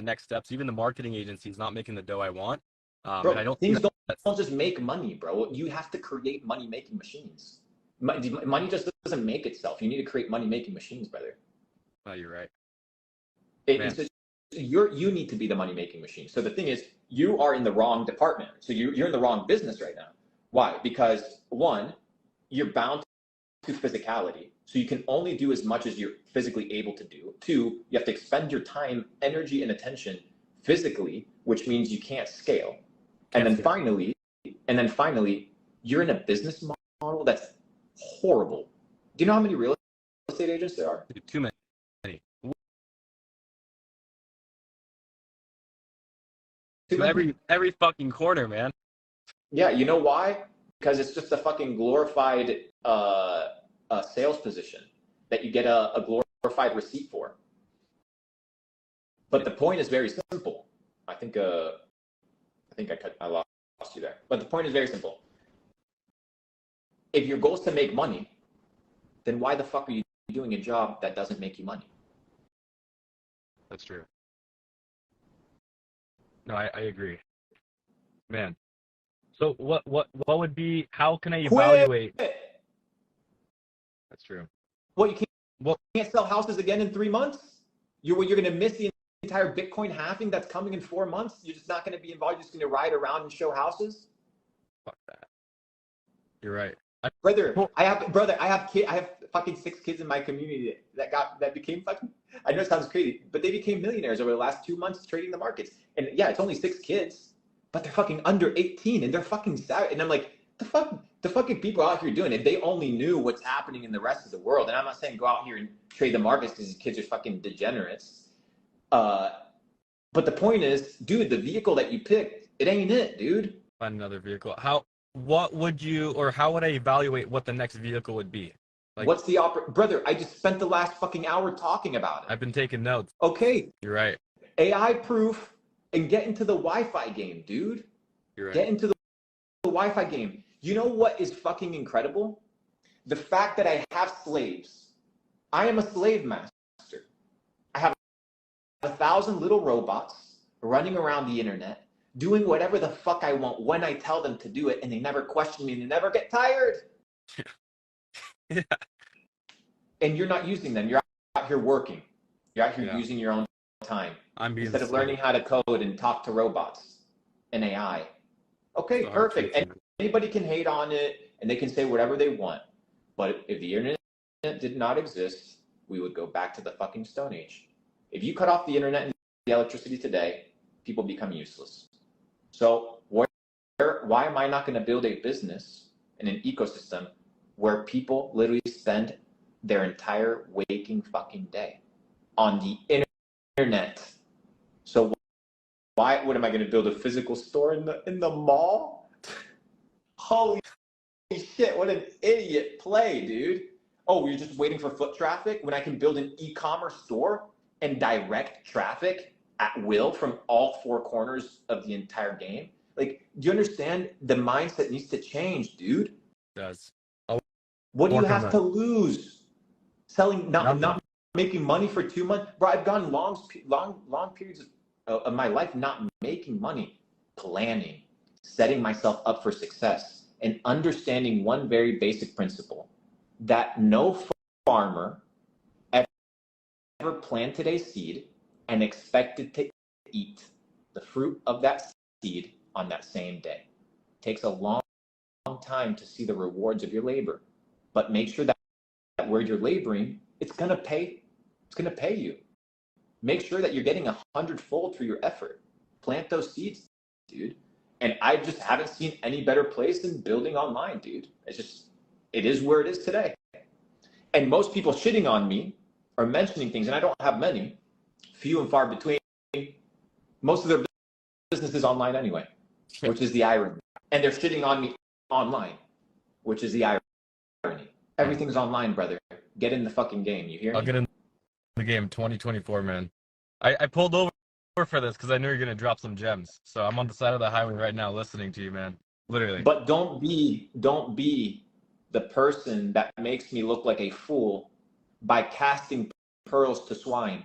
next steps. Even the marketing agency is not making the dough I want. And I Bro, don't think things don't just make money, bro. You have to create money-making machines. Money just doesn't make itself. You need to create money-making machines, brother. Oh, you're right. So you need to be the money-making machine. So the thing is, you are in the wrong department. So you're in the wrong business right now. Why? Because one, you're bound to physicality. So you can only do as much as you're physically able to do. Two, you have to expend your time, energy, and attention physically, which means you can't scale. And then finally, you're in a business model that's horrible. Do you know how many real estate agents there are? Too many. To every fucking corner, man. Yeah, you know why? Because it's just a fucking glorified sales position that you get a glorified receipt for. But the point is very simple. I think I lost you there. But the point is very simple. If your goal is to make money, then why the fuck are you doing a job that doesn't make you money? That's true. No, I agree. Man. So what would be, how can I evaluate? That's true. Well, you can't sell houses again in 3 months? You're going to miss the entire Bitcoin halving that's coming in 4 months? You're just not going to be involved? You're just going to ride around and show houses? Fuck that. You're right. I have fucking 6 kids in my community that became fucking, I know it sounds crazy, but they became millionaires over the last 2 months trading the markets. And yeah, it's only 6 kids, but they're fucking under 18 and they're fucking savage. And I'm like, the fucking people out here doing it, they only knew what's happening in the rest of the world. And I'm not saying go out here and trade the markets because these kids are fucking degenerates. But the point is, dude, the vehicle that you picked, it ain't it, dude. Find another vehicle. How would I evaluate what the next vehicle would be? Like, what's the brother? I just spent the last fucking hour talking about it. I've been taking notes. Okay. You're right. AI proof and get into the Wi-Fi game, dude. You're right. Get into the Wi-Fi game. You know what is fucking incredible? The fact that I have slaves. I am a slave master. I have 1,000 little robots running around the internet, doing whatever the fuck I want when I tell them to do it, and they never question me and they never get tired. Yeah. And you're not using them. You're out here working. You're out here using your own time. Instead of learning how to code and talk to robots and AI. Okay, perfect. And anybody can hate on it and they can say whatever they want. But if the internet did not exist, we would go back to the fucking Stone Age. If you cut off the internet and the electricity today, people become useless. So why am I not going to build a business and an ecosystem where people literally spend their entire waking fucking day on the internet? So what am I going to build a physical store in the mall? Holy shit, what an idiot play, dude. Oh, you're just waiting for foot traffic when I can build an e-commerce store and direct traffic at will from all 4 corners of the entire game? Like, do you understand? The mindset needs to change, dude. It does. What do you have to lose? Selling, not making money for 2 months? Bro, I've gone long periods of my life not making money, planning, setting myself up for success, and understanding one very basic principle, that no farmer ever planted a seed and expected to eat the fruit of that seed on that same day. It takes a long time to see the rewards of your labor, but make sure that where you're laboring, it's gonna pay you. Make sure that you're getting 100-fold for your effort. Plant those seeds, dude. And I just haven't seen any better place than building online, dude. It is where it is today. And most people shitting on me or mentioning things, and I don't have many, few and far between. Most of their business is online anyway, which is the irony. And they're shitting on me online, which is the irony. Everything's online, brother. Get in the fucking game. You hear me? I'll get in the game 2024, man. I pulled over for this because I knew you were gonna drop some gems. So I'm on the side of the highway right now listening to you, man. Literally. But don't be the person that makes me look like a fool by casting pearls to swine.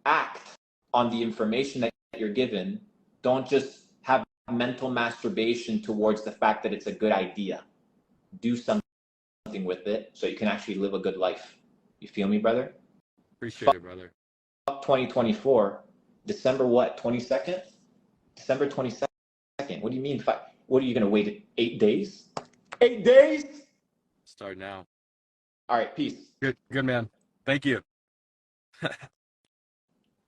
Act on the information that you're given. Don't just have mental masturbation towards the fact that it's a good idea. Do something with it so you can actually live a good life. You feel me, brother? Appreciate it, brother. 2024, December what? 22nd? December 22nd. What do you mean? What are you going to wait 8 days? 8 days? Start now. All right, peace. Good man. Thank you.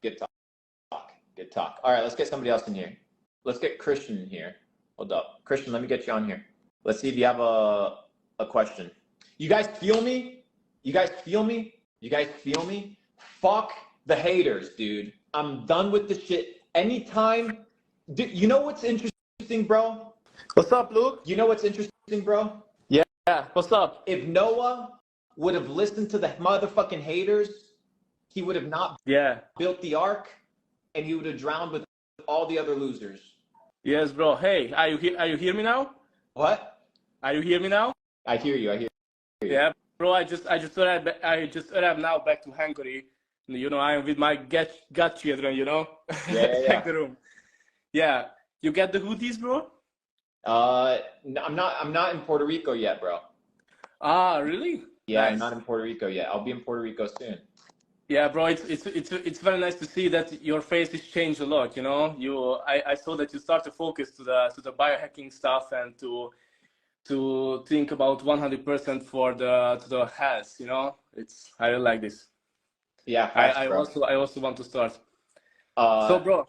Good talk. Good talk. All right, let's get somebody else in here. Let's get Christian in here. Hold up. Christian, let me get you on here. Let's see if you have a question. You guys feel me? You guys feel me? You guys feel me? Fuck the haters, dude. I'm done with this shit. Anytime. You know what's interesting, bro? What's up, Luke? You know what's interesting, bro? Yeah, what's up? If Noah would have listened to the motherfucking haters, he would have not built the ark, and he would have drowned with all the other losers. Yes, bro. Hey, are you hear me now? What? Are you hear me now? I hear you. Yeah, bro. I just arrived now back to Hungary. You know, I'm with my godchildren. You know. Yeah. Check the room. Yeah, you get the hoodies, bro? I'm not in Puerto Rico yet, bro. Ah, really? Yeah, Nice. I'm not in Puerto Rico yet. I'll be in Puerto Rico soon. Yeah, bro. It's very nice to see that your face has changed a lot. You know, I saw that you start to focus to the biohacking stuff and to think about 100% for the health. You know, I really like this. Yeah, facts, I bro. also want to start. Uh, So, bro.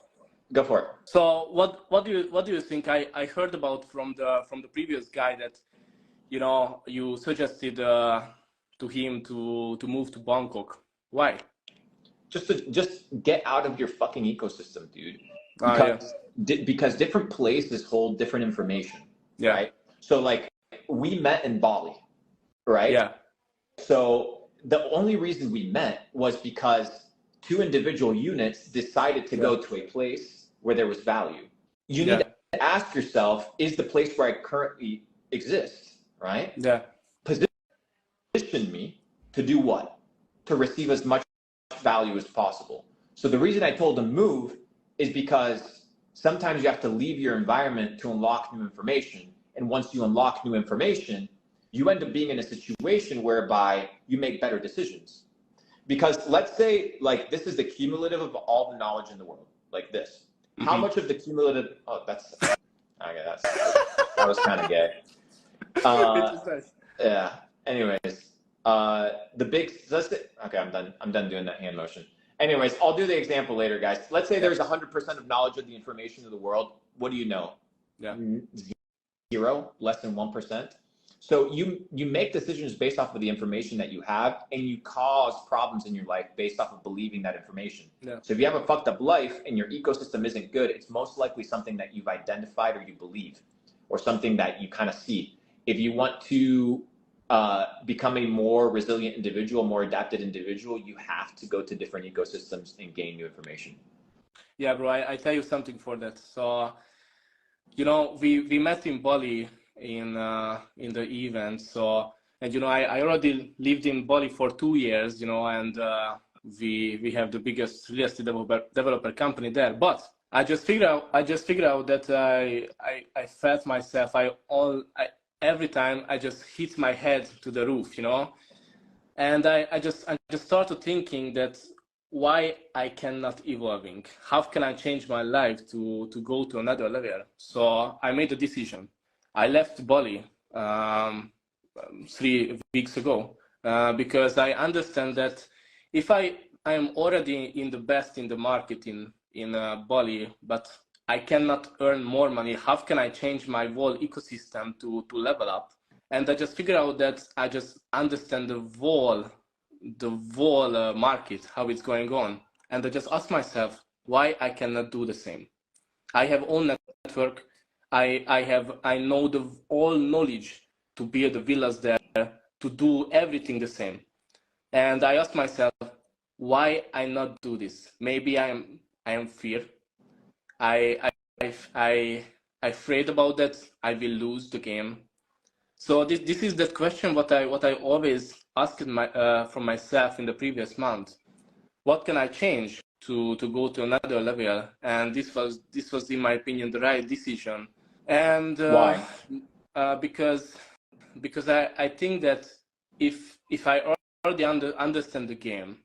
Go for it. So what do you think? I heard about from the previous guy that, you know, you suggested to him to move to Bangkok. Why? Just get out of your fucking ecosystem, dude. Yeah. Because different places hold different information, Yeah. right? So like we met in Bali, right? Yeah. So the only reason we met was because two individual units decided to go to a place where there was value. You need to ask yourself, is the place where I currently exist, right? Yeah. Position me to do what? To receive as much value as possible. So the reason I told him move is because sometimes you have to leave your environment to unlock new information. And once you unlock new information, you end up being in a situation whereby you make better decisions. Because let's say like this is the cumulative of all the knowledge in the world, like this. Mm-hmm. How much of the cumulative, that was kind of gay. Yeah. Anyways, okay, I'm done doing that hand motion. Anyways, I'll do the example later, guys. Let's say there's 100% of knowledge of the information of the world. What do you know? Yeah. 0, less than 1%. So you make decisions based off of the information that you have, and you cause problems in your life based off of believing that information. Yeah. So if you have a fucked up life and your ecosystem isn't good, it's most likely something that you've identified or you believe, or something that you kind of see. If you want to become a more resilient individual, more adapted individual, you have to go to different ecosystems and gain new information. Yeah, bro, I tell you something for that. So, you know, we met in Bali in the event. So, and you know, I already lived in Bali for 2 years, you know, and we have the biggest real estate developer company there. But I just figured out that I felt myself every time I just hit my head to the roof, you know, and I just started thinking that why I cannot evolving. How can I change my life to go to another level? So I made a decision. I left Bali 3 weeks ago because I understand that if I am already in the best in the market in Bali, but I cannot earn more money, how can I change my whole ecosystem to level up? And I just figured out that I just understand the whole market, how it's going on. And I just ask myself why I cannot do the same. I have all network. I know the all knowledge to build the villas there, to do everything the same. And I ask myself why I not do this. Maybe I am fear. I afraid about that I will lose the game. So this is that question what I always asked from myself in the previous month. What can I change to go to another level? And this was in my opinion the right decision. And Why? because I think that if I already understand the game,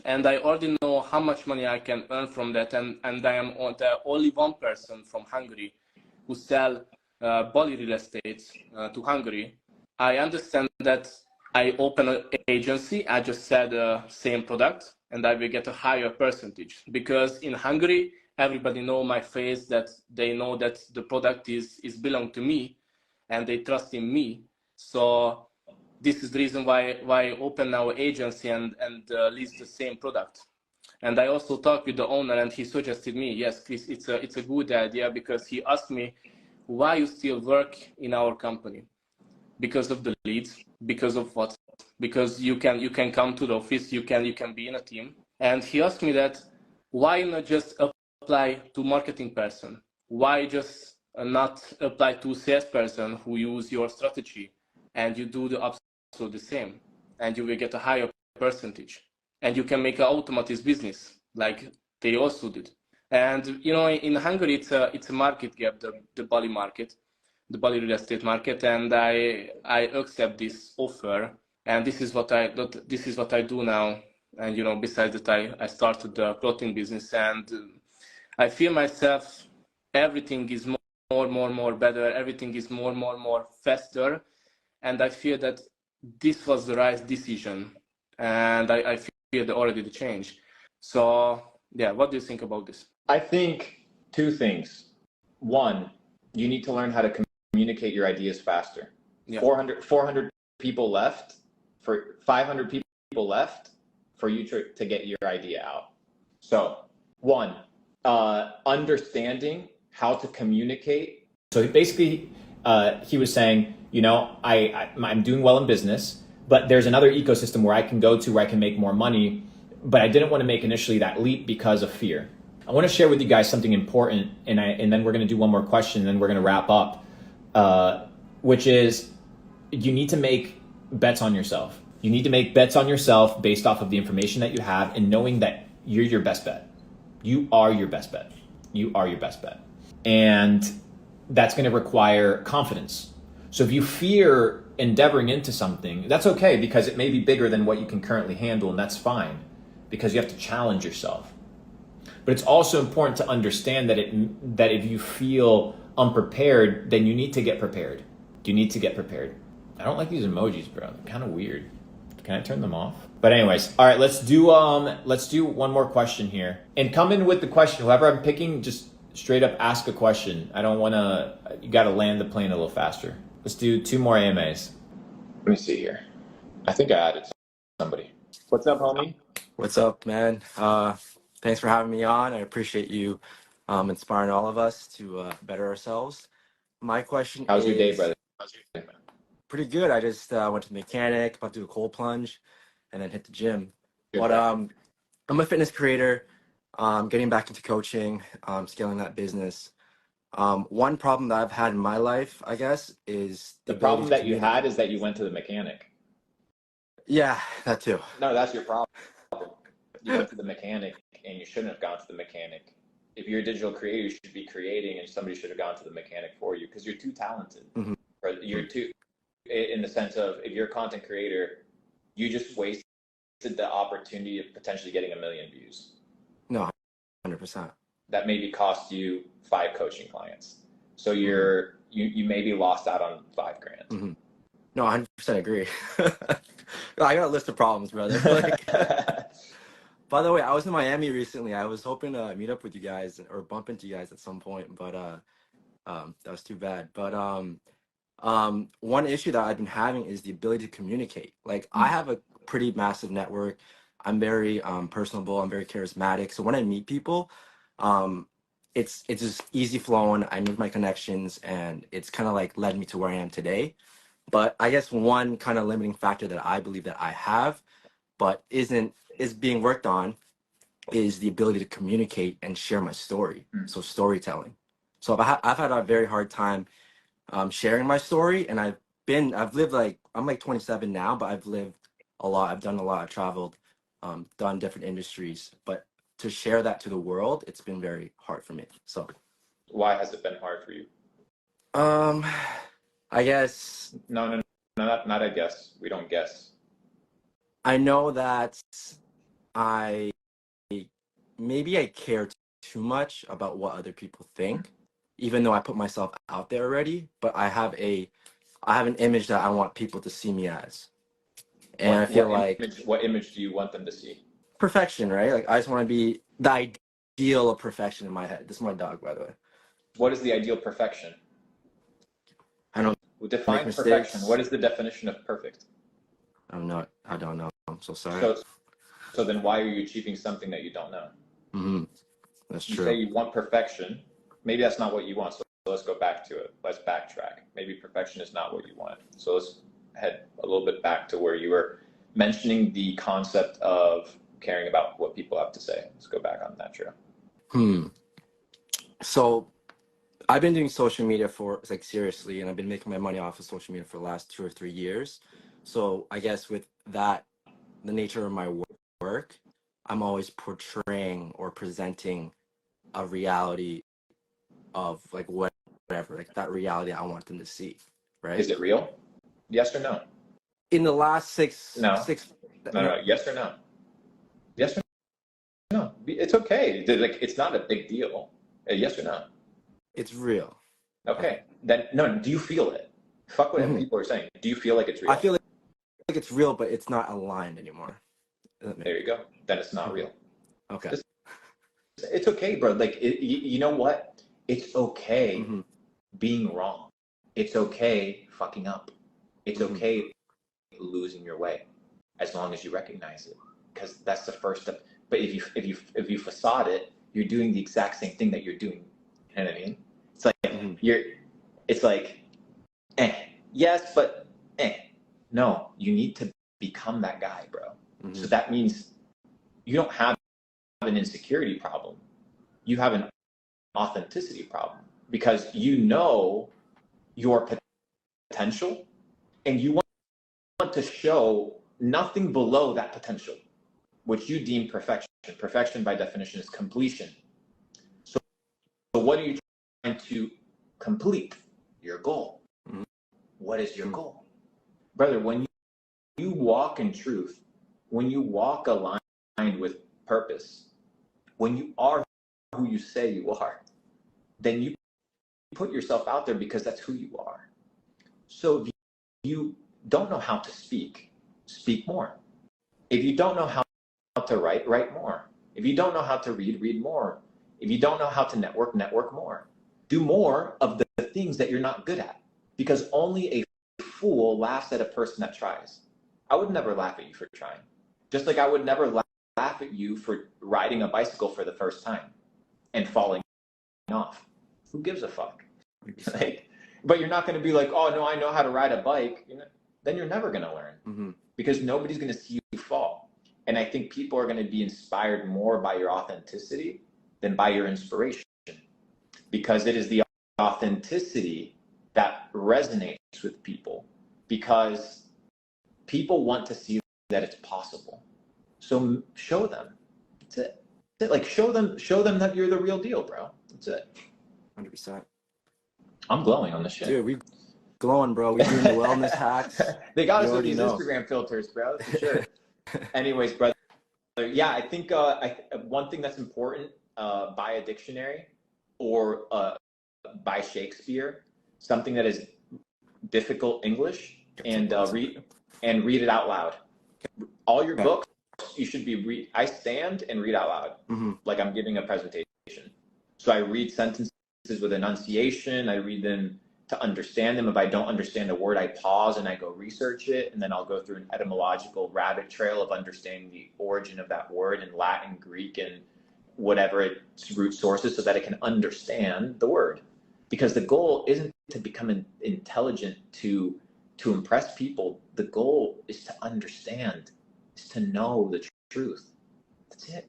and I already know how much money I can earn from that, and I am the only one person from Hungary who sell Bali real estate to Hungary. I understand that I open an agency, I just sell the same product, and I will get a higher percentage, because in Hungary everybody know my face, that they know that the product is belong to me, and they trust in me. So this is the reason why I open our agency and list the same product. And I also talked with the owner, and he suggested me, yes, Chris, it's a good idea, because he asked me, why you still work in our company? Because of the leads. Because of what? Because you can come to the office, you can be in a team. And he asked me that, why not just apply to marketing person? Why just not apply to salesperson who use your strategy, and you do the absolutely the same, and you will get a higher percentage, and you can make an automatic business like they also did. And in Hungary it's a market gap, the Bali market, the Bali real estate market, and I accept this offer, and this is what I do now. And besides that, I started the clothing business, and I feel myself, everything is more better, everything is more faster, and I feel that this was the right decision, and I feel already the change. So yeah, what do you think about this? I think two things. One, you need to learn how to communicate your ideas faster. Yeah. 400 people left, for 500 people left for you to get your idea out. So one, understanding how to communicate. So basically, he was saying, I'm doing well in business, but there's another ecosystem where I can go to where I can make more money, but I didn't want to make initially that leap because of fear. I want to share with you guys something important, and then we're going to do one more question, and then we're going to wrap up, which is, you need to make bets on yourself. You need to make bets on yourself based off of the information that you have, and knowing that you're your best bet. You are your best bet. You are your best bet. And that's going to require confidence. So if you fear endeavoring into something, that's okay, because it may be bigger than what you can currently handle, and that's fine, because you have to challenge yourself. But it's also important to understand that if you feel unprepared, then you need to get prepared. You need to get prepared. I don't like these emojis, bro. They're kind of weird. Can I turn them off? But anyways, all right, let's do one more question here. And come in with the question. Whoever I'm picking, just straight up ask a question. I don't want to, you got to land the plane a little faster. Let's do 2 more AMAs. Let me see here. I think I added somebody. What's up, homie? What's up, man? Thanks for having me on. I appreciate you inspiring all of us to better ourselves. My question How's is... your day, brother? Pretty good. I just went to the mechanic, about to do a cold plunge, and then hit the gym. Good. But I'm a fitness creator, getting back into coaching, scaling that business. One problem that I've had in my life, I guess, is the problem that you had is that you went to the mechanic. Yeah, that too. No, that's your problem. You went to the mechanic, and you shouldn't have gone to the mechanic. If you're a digital creator, you should be creating, and somebody should have gone to the mechanic for you, because you're too talented. Mm-hmm. You're too, in the sense of, if you're a content creator, you just wasted the opportunity of potentially getting 1 million views. No, 100%. That maybe cost you 5 coaching clients. So you maybe lost out on $5,000. Mm-hmm. No, 100% agree. I got a list of problems, brother. Like, by the way, I was in Miami recently. I was hoping to meet up with you guys or bump into you guys at some point, but that was too bad. But one issue that I've been having is the ability to communicate. Like, I have a pretty massive network. I'm very personable. I'm very charismatic. So when I meet people, it's just easy flowing. I make my connections, and it's kind of like led me to where I am today. But I guess one kind of limiting factor that I believe that I have, but is being worked on, is the ability to communicate and share my story. So storytelling. So I've had a very hard time sharing my story, and I've lived like, I'm like 27 now, but I've lived a lot. I've done a lot. I've traveled, done different industries, but to share that to the world, it's been very hard for me. So Why has it been hard for you? I guess No, not I guess. We don't guess. I know that I maybe I care too much about what other people think, even though I put myself out there already, but I have an image that I want people to see me as. And I feel like What image do you want them to see? perfection, right? Like I just want to be the ideal of perfection in my head. This is my dog, by the way. What is the ideal perfection? I don't make Define perfection. mistakes. What is the definition of perfect? I don't know. I'm so sorry. So then why are you achieving something that you don't know? That's You true. say you want perfection. Maybe that's not what you want. So let's go back to it. Let's backtrack. Maybe perfection is not what you want. So let's head a little bit back to where you were mentioning the concept of caring about what people have to say. Let's go back on that trail. So I've been doing social media for like seriously, and I've been making my money off of social media for the last 2 or 3 years. So I guess with that, the nature of my work, I'm always portraying or presenting a reality of like whatever, like that reality I want them to see, right? Is it real? Yes or no? In the last six, No. No. Yes or no? Yes or no? It's okay. Like, it's not a big deal. Yes or no? it's real. Okay. Then no. Do you feel it? Fuck what people are saying. Do you feel like it's real? I feel like it's real, but it's not aligned anymore. There you go. Then it's not real. Okay. It's okay, bro. Like, you know what? It's okay being wrong. It's okay fucking up. It's okay losing your way, as long as you recognize it, because that's the first step. But if you facade it, you're doing the exact same thing that you're doing. You know what I mean? It's like it's like, yes, but no. You need to become that guy, bro. So that means you don't have an insecurity problem. You have an authenticity problem, because you know your potential, and you want to show nothing below that potential, which you deem perfection. Perfection by definition is completion. So what are you trying to complete? Your goal. What is your goal? Brother, when you walk in truth, when you walk aligned with purpose, when you are who you say you are, then you put yourself out there because that's who you are. So if you don't know how to speak, speak more. If you don't know how to write, write more. If you don't know how to read, read more. If you don't know how to network, network more. Do more of the things that you're not good at, because only a fool laughs at a person that tries. I would never laugh at you for trying. Just like I would never laugh at you for riding a bicycle for the first time and falling off. Who gives a fuck? Like, but you're not going to be like, oh no, I know how to ride a bike. Then you're never going to learn, because nobody's going to see you fall. And I think people are going to be inspired more by your authenticity than by your inspiration, because it is the authenticity that resonates with people, because people want to see that it's possible. So show them. That's it. That's it. Like, show them that you're the real deal, bro. That's it. 100%. I'm glowing on this shit. Dude, we glowing, bro. We doing the wellness hacks. They got us with these Instagram filters, bro, for sure. Anyways, brother, yeah, I think one thing that's important, buy a dictionary or buy Shakespeare, something that is difficult English, and read it out loud. All your books, you should be I stand and read out loud, like I'm giving a presentation. So I read sentences with enunciation. I read them to understand them. If I don't understand a word, I pause and I go research it, and then I'll go through an etymological rabbit trail of understanding the origin of that word in Latin, Greek, and whatever its root sources, so that I can understand the word. Because the goal isn't to become intelligent to impress people. The goal is to understand, is to know the truth. That's it.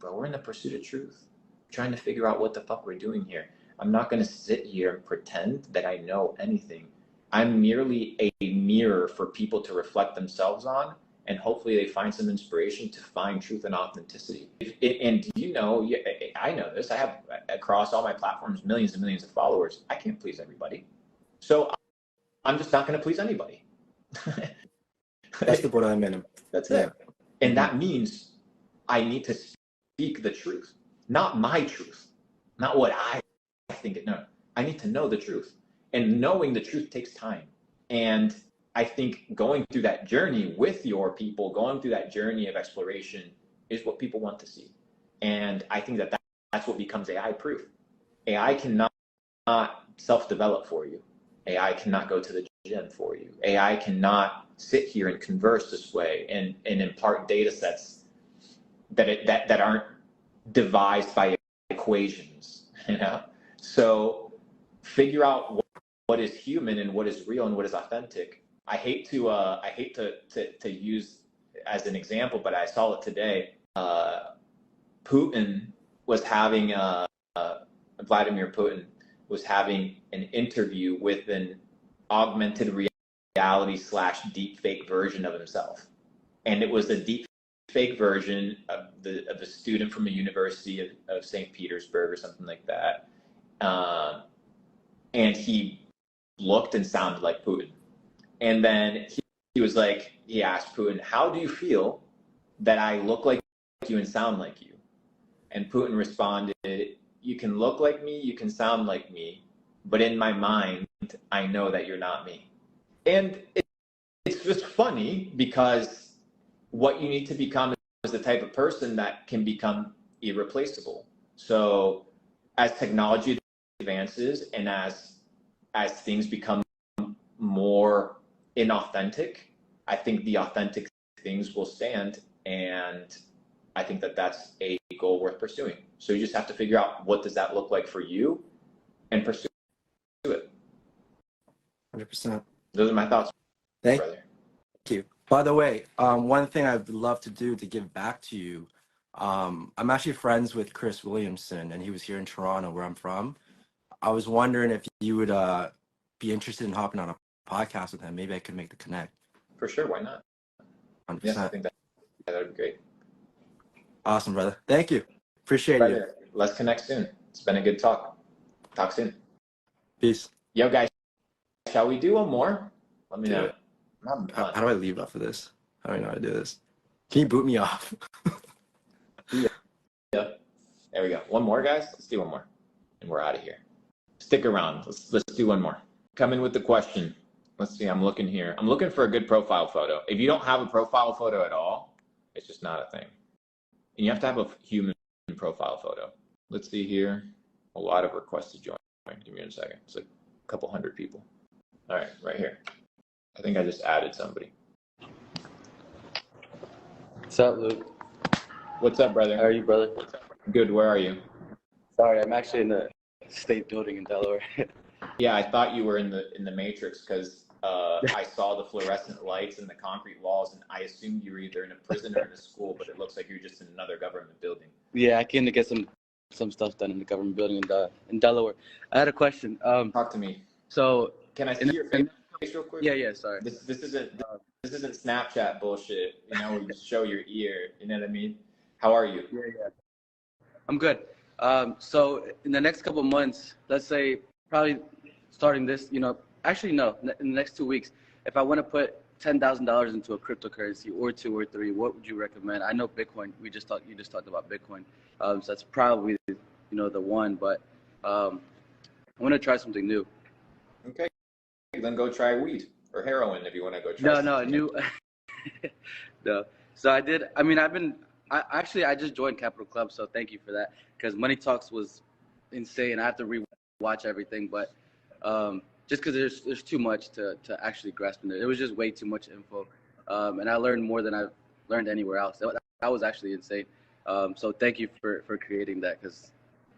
bro, we're in the pursuit of truth, trying to figure out what the fuck we're doing here. I'm not going to sit here and pretend that I know anything. I'm merely a mirror for people to reflect themselves on, and hopefully they find some inspiration to find truth and authenticity. And you know, I know this, I have across all my platforms millions and millions of followers. I can't please everybody. So I'm just not going to please anybody. That's the what I'm in. That's it. And that means I need to speak the truth, not my truth, not what I think it knows. I need to know the truth, and knowing the truth takes time. And I think going through that journey with your people, going through that journey of exploration is what people want to see. And I think that's what becomes AI proof. AI cannot self-develop for you. AI cannot go to the gym for you. AI cannot sit here and converse this way and impart data sets that aren't devised by equations, you know? So figure out what is human and what is real and what is authentic. I hate to use as an example, but I saw it today. Putin was having Vladimir Putin was having an interview with an augmented reality / deep fake version of himself, and it was a deep fake version of the student from a university of St. Petersburg or something like that, and he looked and sounded like Putin. And then he asked Putin, "How do you feel that I look like you and sound like you?" And Putin responded, "You can look like me, you can sound like me, but in my mind, I know that you're not me." And it's just funny because what you need to become is the type of person that can become irreplaceable. So as technology advances and as things become more inauthentic, I think the authentic things will stand, and I think that's a goal worth pursuing. So you just have to figure out what does that look like for you and pursue it. 100%. Those are my thoughts, brother. Thank you. By the way, one thing I'd love to do to give back to you, I'm actually friends with Chris Williamson, and he was here in Toronto, where I'm from. I was wondering if you would be interested in hopping on a podcast with him. Maybe I could make the connect. For sure, why not? 100%. Yes, I think that would be great. Awesome, brother. Thank you. Appreciate you. Let's connect soon. It's been a good talk. Talk soon. Peace. Yo, guys, shall we do one more? Let me know. How do I leave off of this? I don't know how to do this. Can you boot me off? Yeah. There we go. One more, guys. Let's do one more, and we're out of here. Stick around. Let's do one more. Come in with the question. Let's see. I'm looking here. I'm looking for a good profile photo. If you don't have a profile photo at all, it's just not a thing. And you have to have a human profile photo. Let's see here. A lot of requests to join. Give me a second. It's like a couple hundred people. All right, right here. I think I just added somebody. What's up, Luke? What's up, brother? How are you, brother? Good. Where are you? Sorry, I'm actually in the state building in Delaware. Yeah, I thought you were in the Matrix because I saw the fluorescent lights and the concrete walls, and I assumed you were either in a prison or in a school, but it looks like you're just in another government building. Yeah, I came to get some stuff done in the government building in Delaware. I had a question. Talk to me. So can I see your face real quick? Yeah. Sorry. This isn't Snapchat bullshit. You know, where you just show your ear. You know what I mean? How are you? Yeah. I'm good. So in the next couple of months, let's say probably starting this, actually no, in the next 2 weeks, if I want to put $10,000 into a cryptocurrency or 2 or 3, what would you recommend? I know Bitcoin. You just talked about Bitcoin, so that's probably the one. But I want to try something new. Okay, then go try weed or heroin if you want to go try. No, new. No. So I did. I mean, I just joined Capital Club, so thank you for that. Because Money Talks was insane. I have to re-watch everything, but just because there's too much to actually grasp in there. It was just way too much info, and I learned more than I've learned anywhere else. That was actually insane. So thank you for creating that, because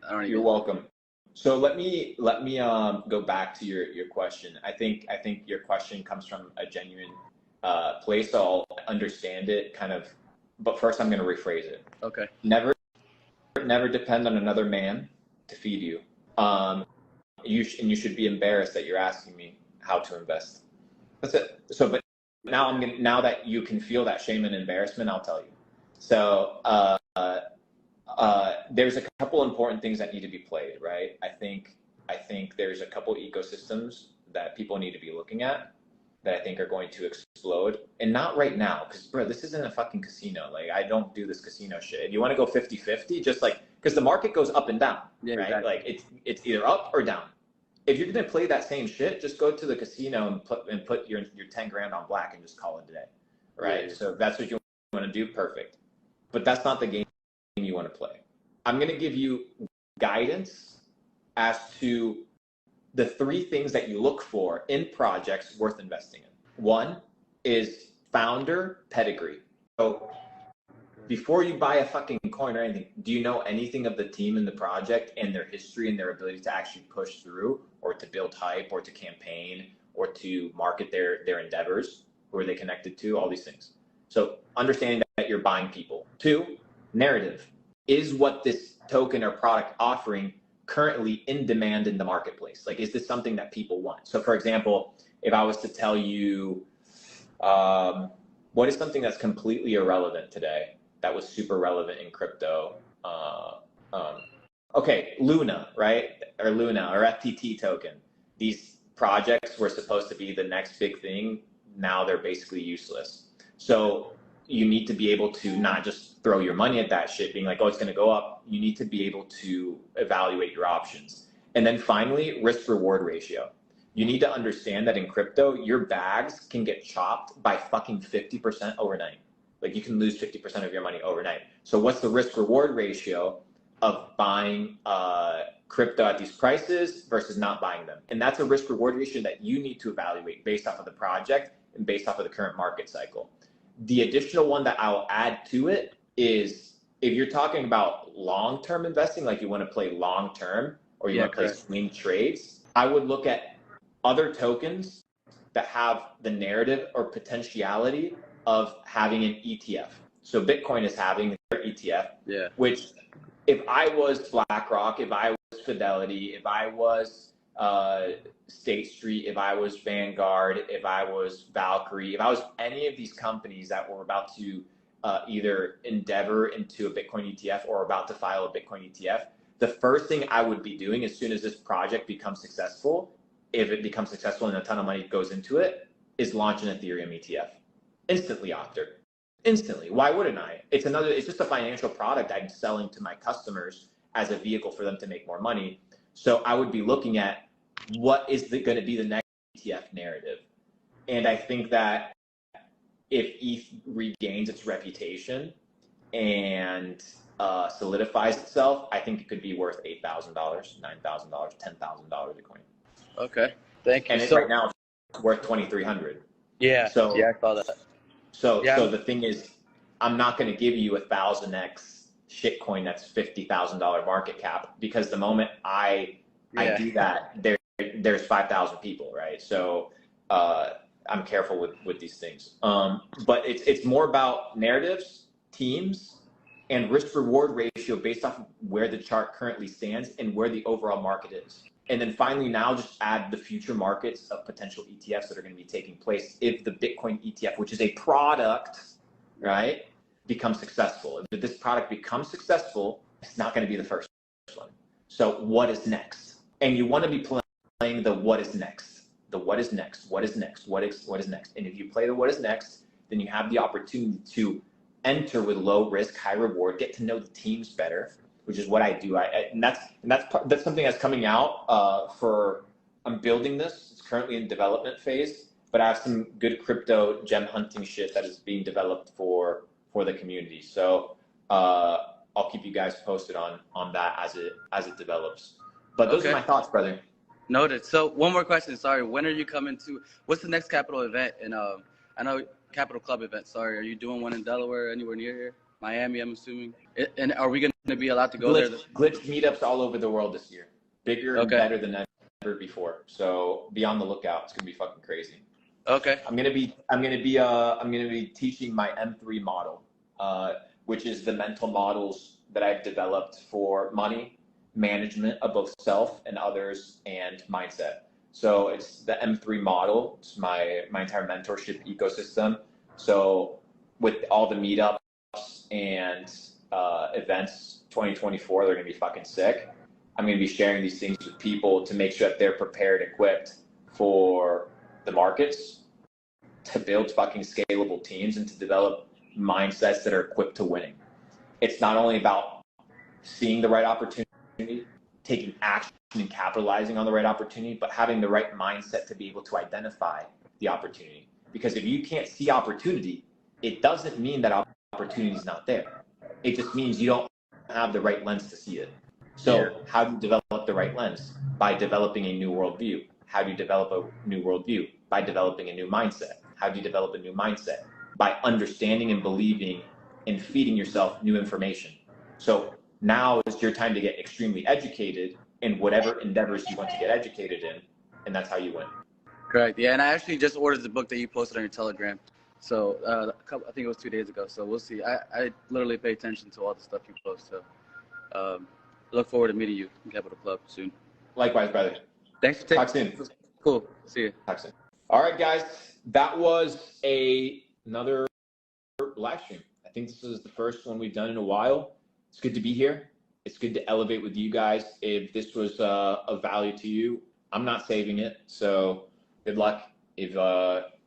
I don't even. You're welcome. So let me go back to your question. I think your question comes from a genuine place. So I'll understand it kind of, but first I'm going to rephrase it. Okay. Never never depend on another man to feed you. And you should be embarrassed that you're asking me how to invest. That's it. So, but now that you can feel that shame and embarrassment, I'll tell you. So, there's a couple important things that need to be played, right? I think there's a couple ecosystems that people need to be looking at that I think are going to explode, and not right now, because bro, this isn't a fucking casino. Like, I don't do this casino shit. You want to go 50-50, just like, because the market goes up and down, right? Exactly. Like it's either up or down. If you're gonna play that same shit, just go to the casino and put your 10 grand on black and just call it a day, right? Yeah. So if that's what you want to do, perfect. But that's not the game you want to play. I'm gonna give you guidance as to the 3 things that you look for in projects worth investing in. One is founder pedigree. So before you buy a fucking coin or anything, do you know anything of the team in the project and their history and their ability to actually push through, or to build hype, or to campaign, or to market their endeavors? Who are they connected to? All these things. So understanding that you're buying people. 2, narrative. Is what this token or product offering currently in demand in the marketplace? Like, is this something that people want? So for example, if I was to tell you, what is something that's completely irrelevant today that was super relevant in crypto? Okay, Luna, right? Or Luna or FTT token. These projects were supposed to be the next big thing. Now they're basically useless. So you need to be able to not just throw your money at that shit being like, oh, it's going to go up. You need to be able to evaluate your options. And then finally, risk reward ratio. You need to understand that in crypto, your bags can get chopped by fucking 50% overnight. Like, you can lose 50% of your money overnight. So what's the risk reward ratio of buying crypto at these prices versus not buying them? And that's a risk reward ratio that you need to evaluate based off of the project and based off of the current market cycle. The additional one that I'll add to it is, if you're talking about long-term investing, like you want to play long-term, or you want to play swing trades, I would look at other tokens that have the narrative or potentiality of having an ETF. So Bitcoin is having their ETF, which, if I was BlackRock, if I was Fidelity, if I was State Street, if I was Vanguard, if I was Valkyrie, if I was any of these companies that were about to either endeavor into a Bitcoin ETF or about to file a Bitcoin ETF, the first thing I would be doing as soon as this project becomes successful, if it becomes successful and a ton of money goes into it, is launch an Ethereum ETF. Instantly after. Instantly. Why wouldn't I? It's just a financial product I'm selling to my customers as a vehicle for them to make more money. So I would be looking at, what is going to be the next ETF narrative? And I think that if ETH regains its reputation and solidifies itself, I think it could be worth $8,000, $9,000, $10,000 a coin. Okay, thank you. And right now it's worth $2,300. Yeah. So I saw that. So the thing is, I'm not going to give you 1,000x shitcoin that's $50,000 market cap, because the moment I do that, there's 5,000 people, right? So I'm careful with these things. But it's more about narratives, teams, and risk reward ratio based off of where the chart currently stands and where the overall market is. And then finally, now just add the future markets of potential ETFs that are going to be taking place if the Bitcoin ETF, which is a product, right, becomes successful. If this product becomes successful, it's not going to be the first one. So what is next? And you want to be playing the what is next. The what is next, what is next, what is next. And if you play the what is next, then you have the opportunity to enter with low risk, high reward, get to know the teams better, which is what I do. And that's something that's coming out I'm building this. It's currently in development phase, but I have some good crypto gem hunting shit that is being developed for the community. So I'll keep you guys posted on that as it develops. But those are my thoughts, brother. Noted. So one more question. Sorry. When are you coming to? What's the next Capital event? And I know Capital Club event. Sorry. Are you doing one in Delaware, anywhere near here? Miami, I'm assuming. And are we going to be allowed to go there? Glitch meetups all over the world this year. Bigger and better than ever before. So be on the lookout. It's gonna be fucking crazy. Okay. I'm gonna be teaching my M3 model, which is the mental models that I've developed for money management of both self and others and mindset. So it's the M3 model. It's my entire mentorship ecosystem. So with all the meetups and events 2024, they're going to be fucking sick. I'm going to be sharing these things with people to make sure that they're prepared, equipped for the markets, to build fucking scalable teams, and to develop mindsets that are equipped to winning. It's not only about seeing the right opportunity, taking action and capitalizing on the right opportunity, but having the right mindset to be able to identify the opportunity. Because if you can't see opportunity, it doesn't mean that opportunity is not there. It just means you don't have the right lens to see it. So how do you develop the right lens? By developing a new worldview. How do you develop a new worldview? By developing a new mindset. How do you develop a new mindset? By understanding and believing and feeding yourself new information. So now is your time to get extremely educated in whatever endeavors you want to get educated in, and that's how you win. Correct. Yeah, and I actually just ordered the book that you posted on your Telegram. So I think it was 2 days ago. So we'll see. I literally pay attention to all the stuff you post. So look forward to meeting you in Capital Club soon. Likewise, brother. Thanks for taking. Talk soon. Cool. See you. Talk soon. All right, guys. That was another live stream. I think this is the first one we've done in a while. It's good to be here. It's good to elevate with you guys. If this was of value to you, I'm not saving it. So good luck if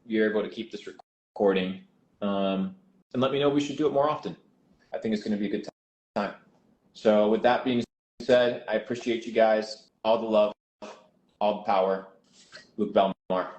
you're able to keep this recording. And let me know if we should do it more often. I think it's going to be a good time. So with that being said, I appreciate you guys. All the love, all the power. Luke Belmar.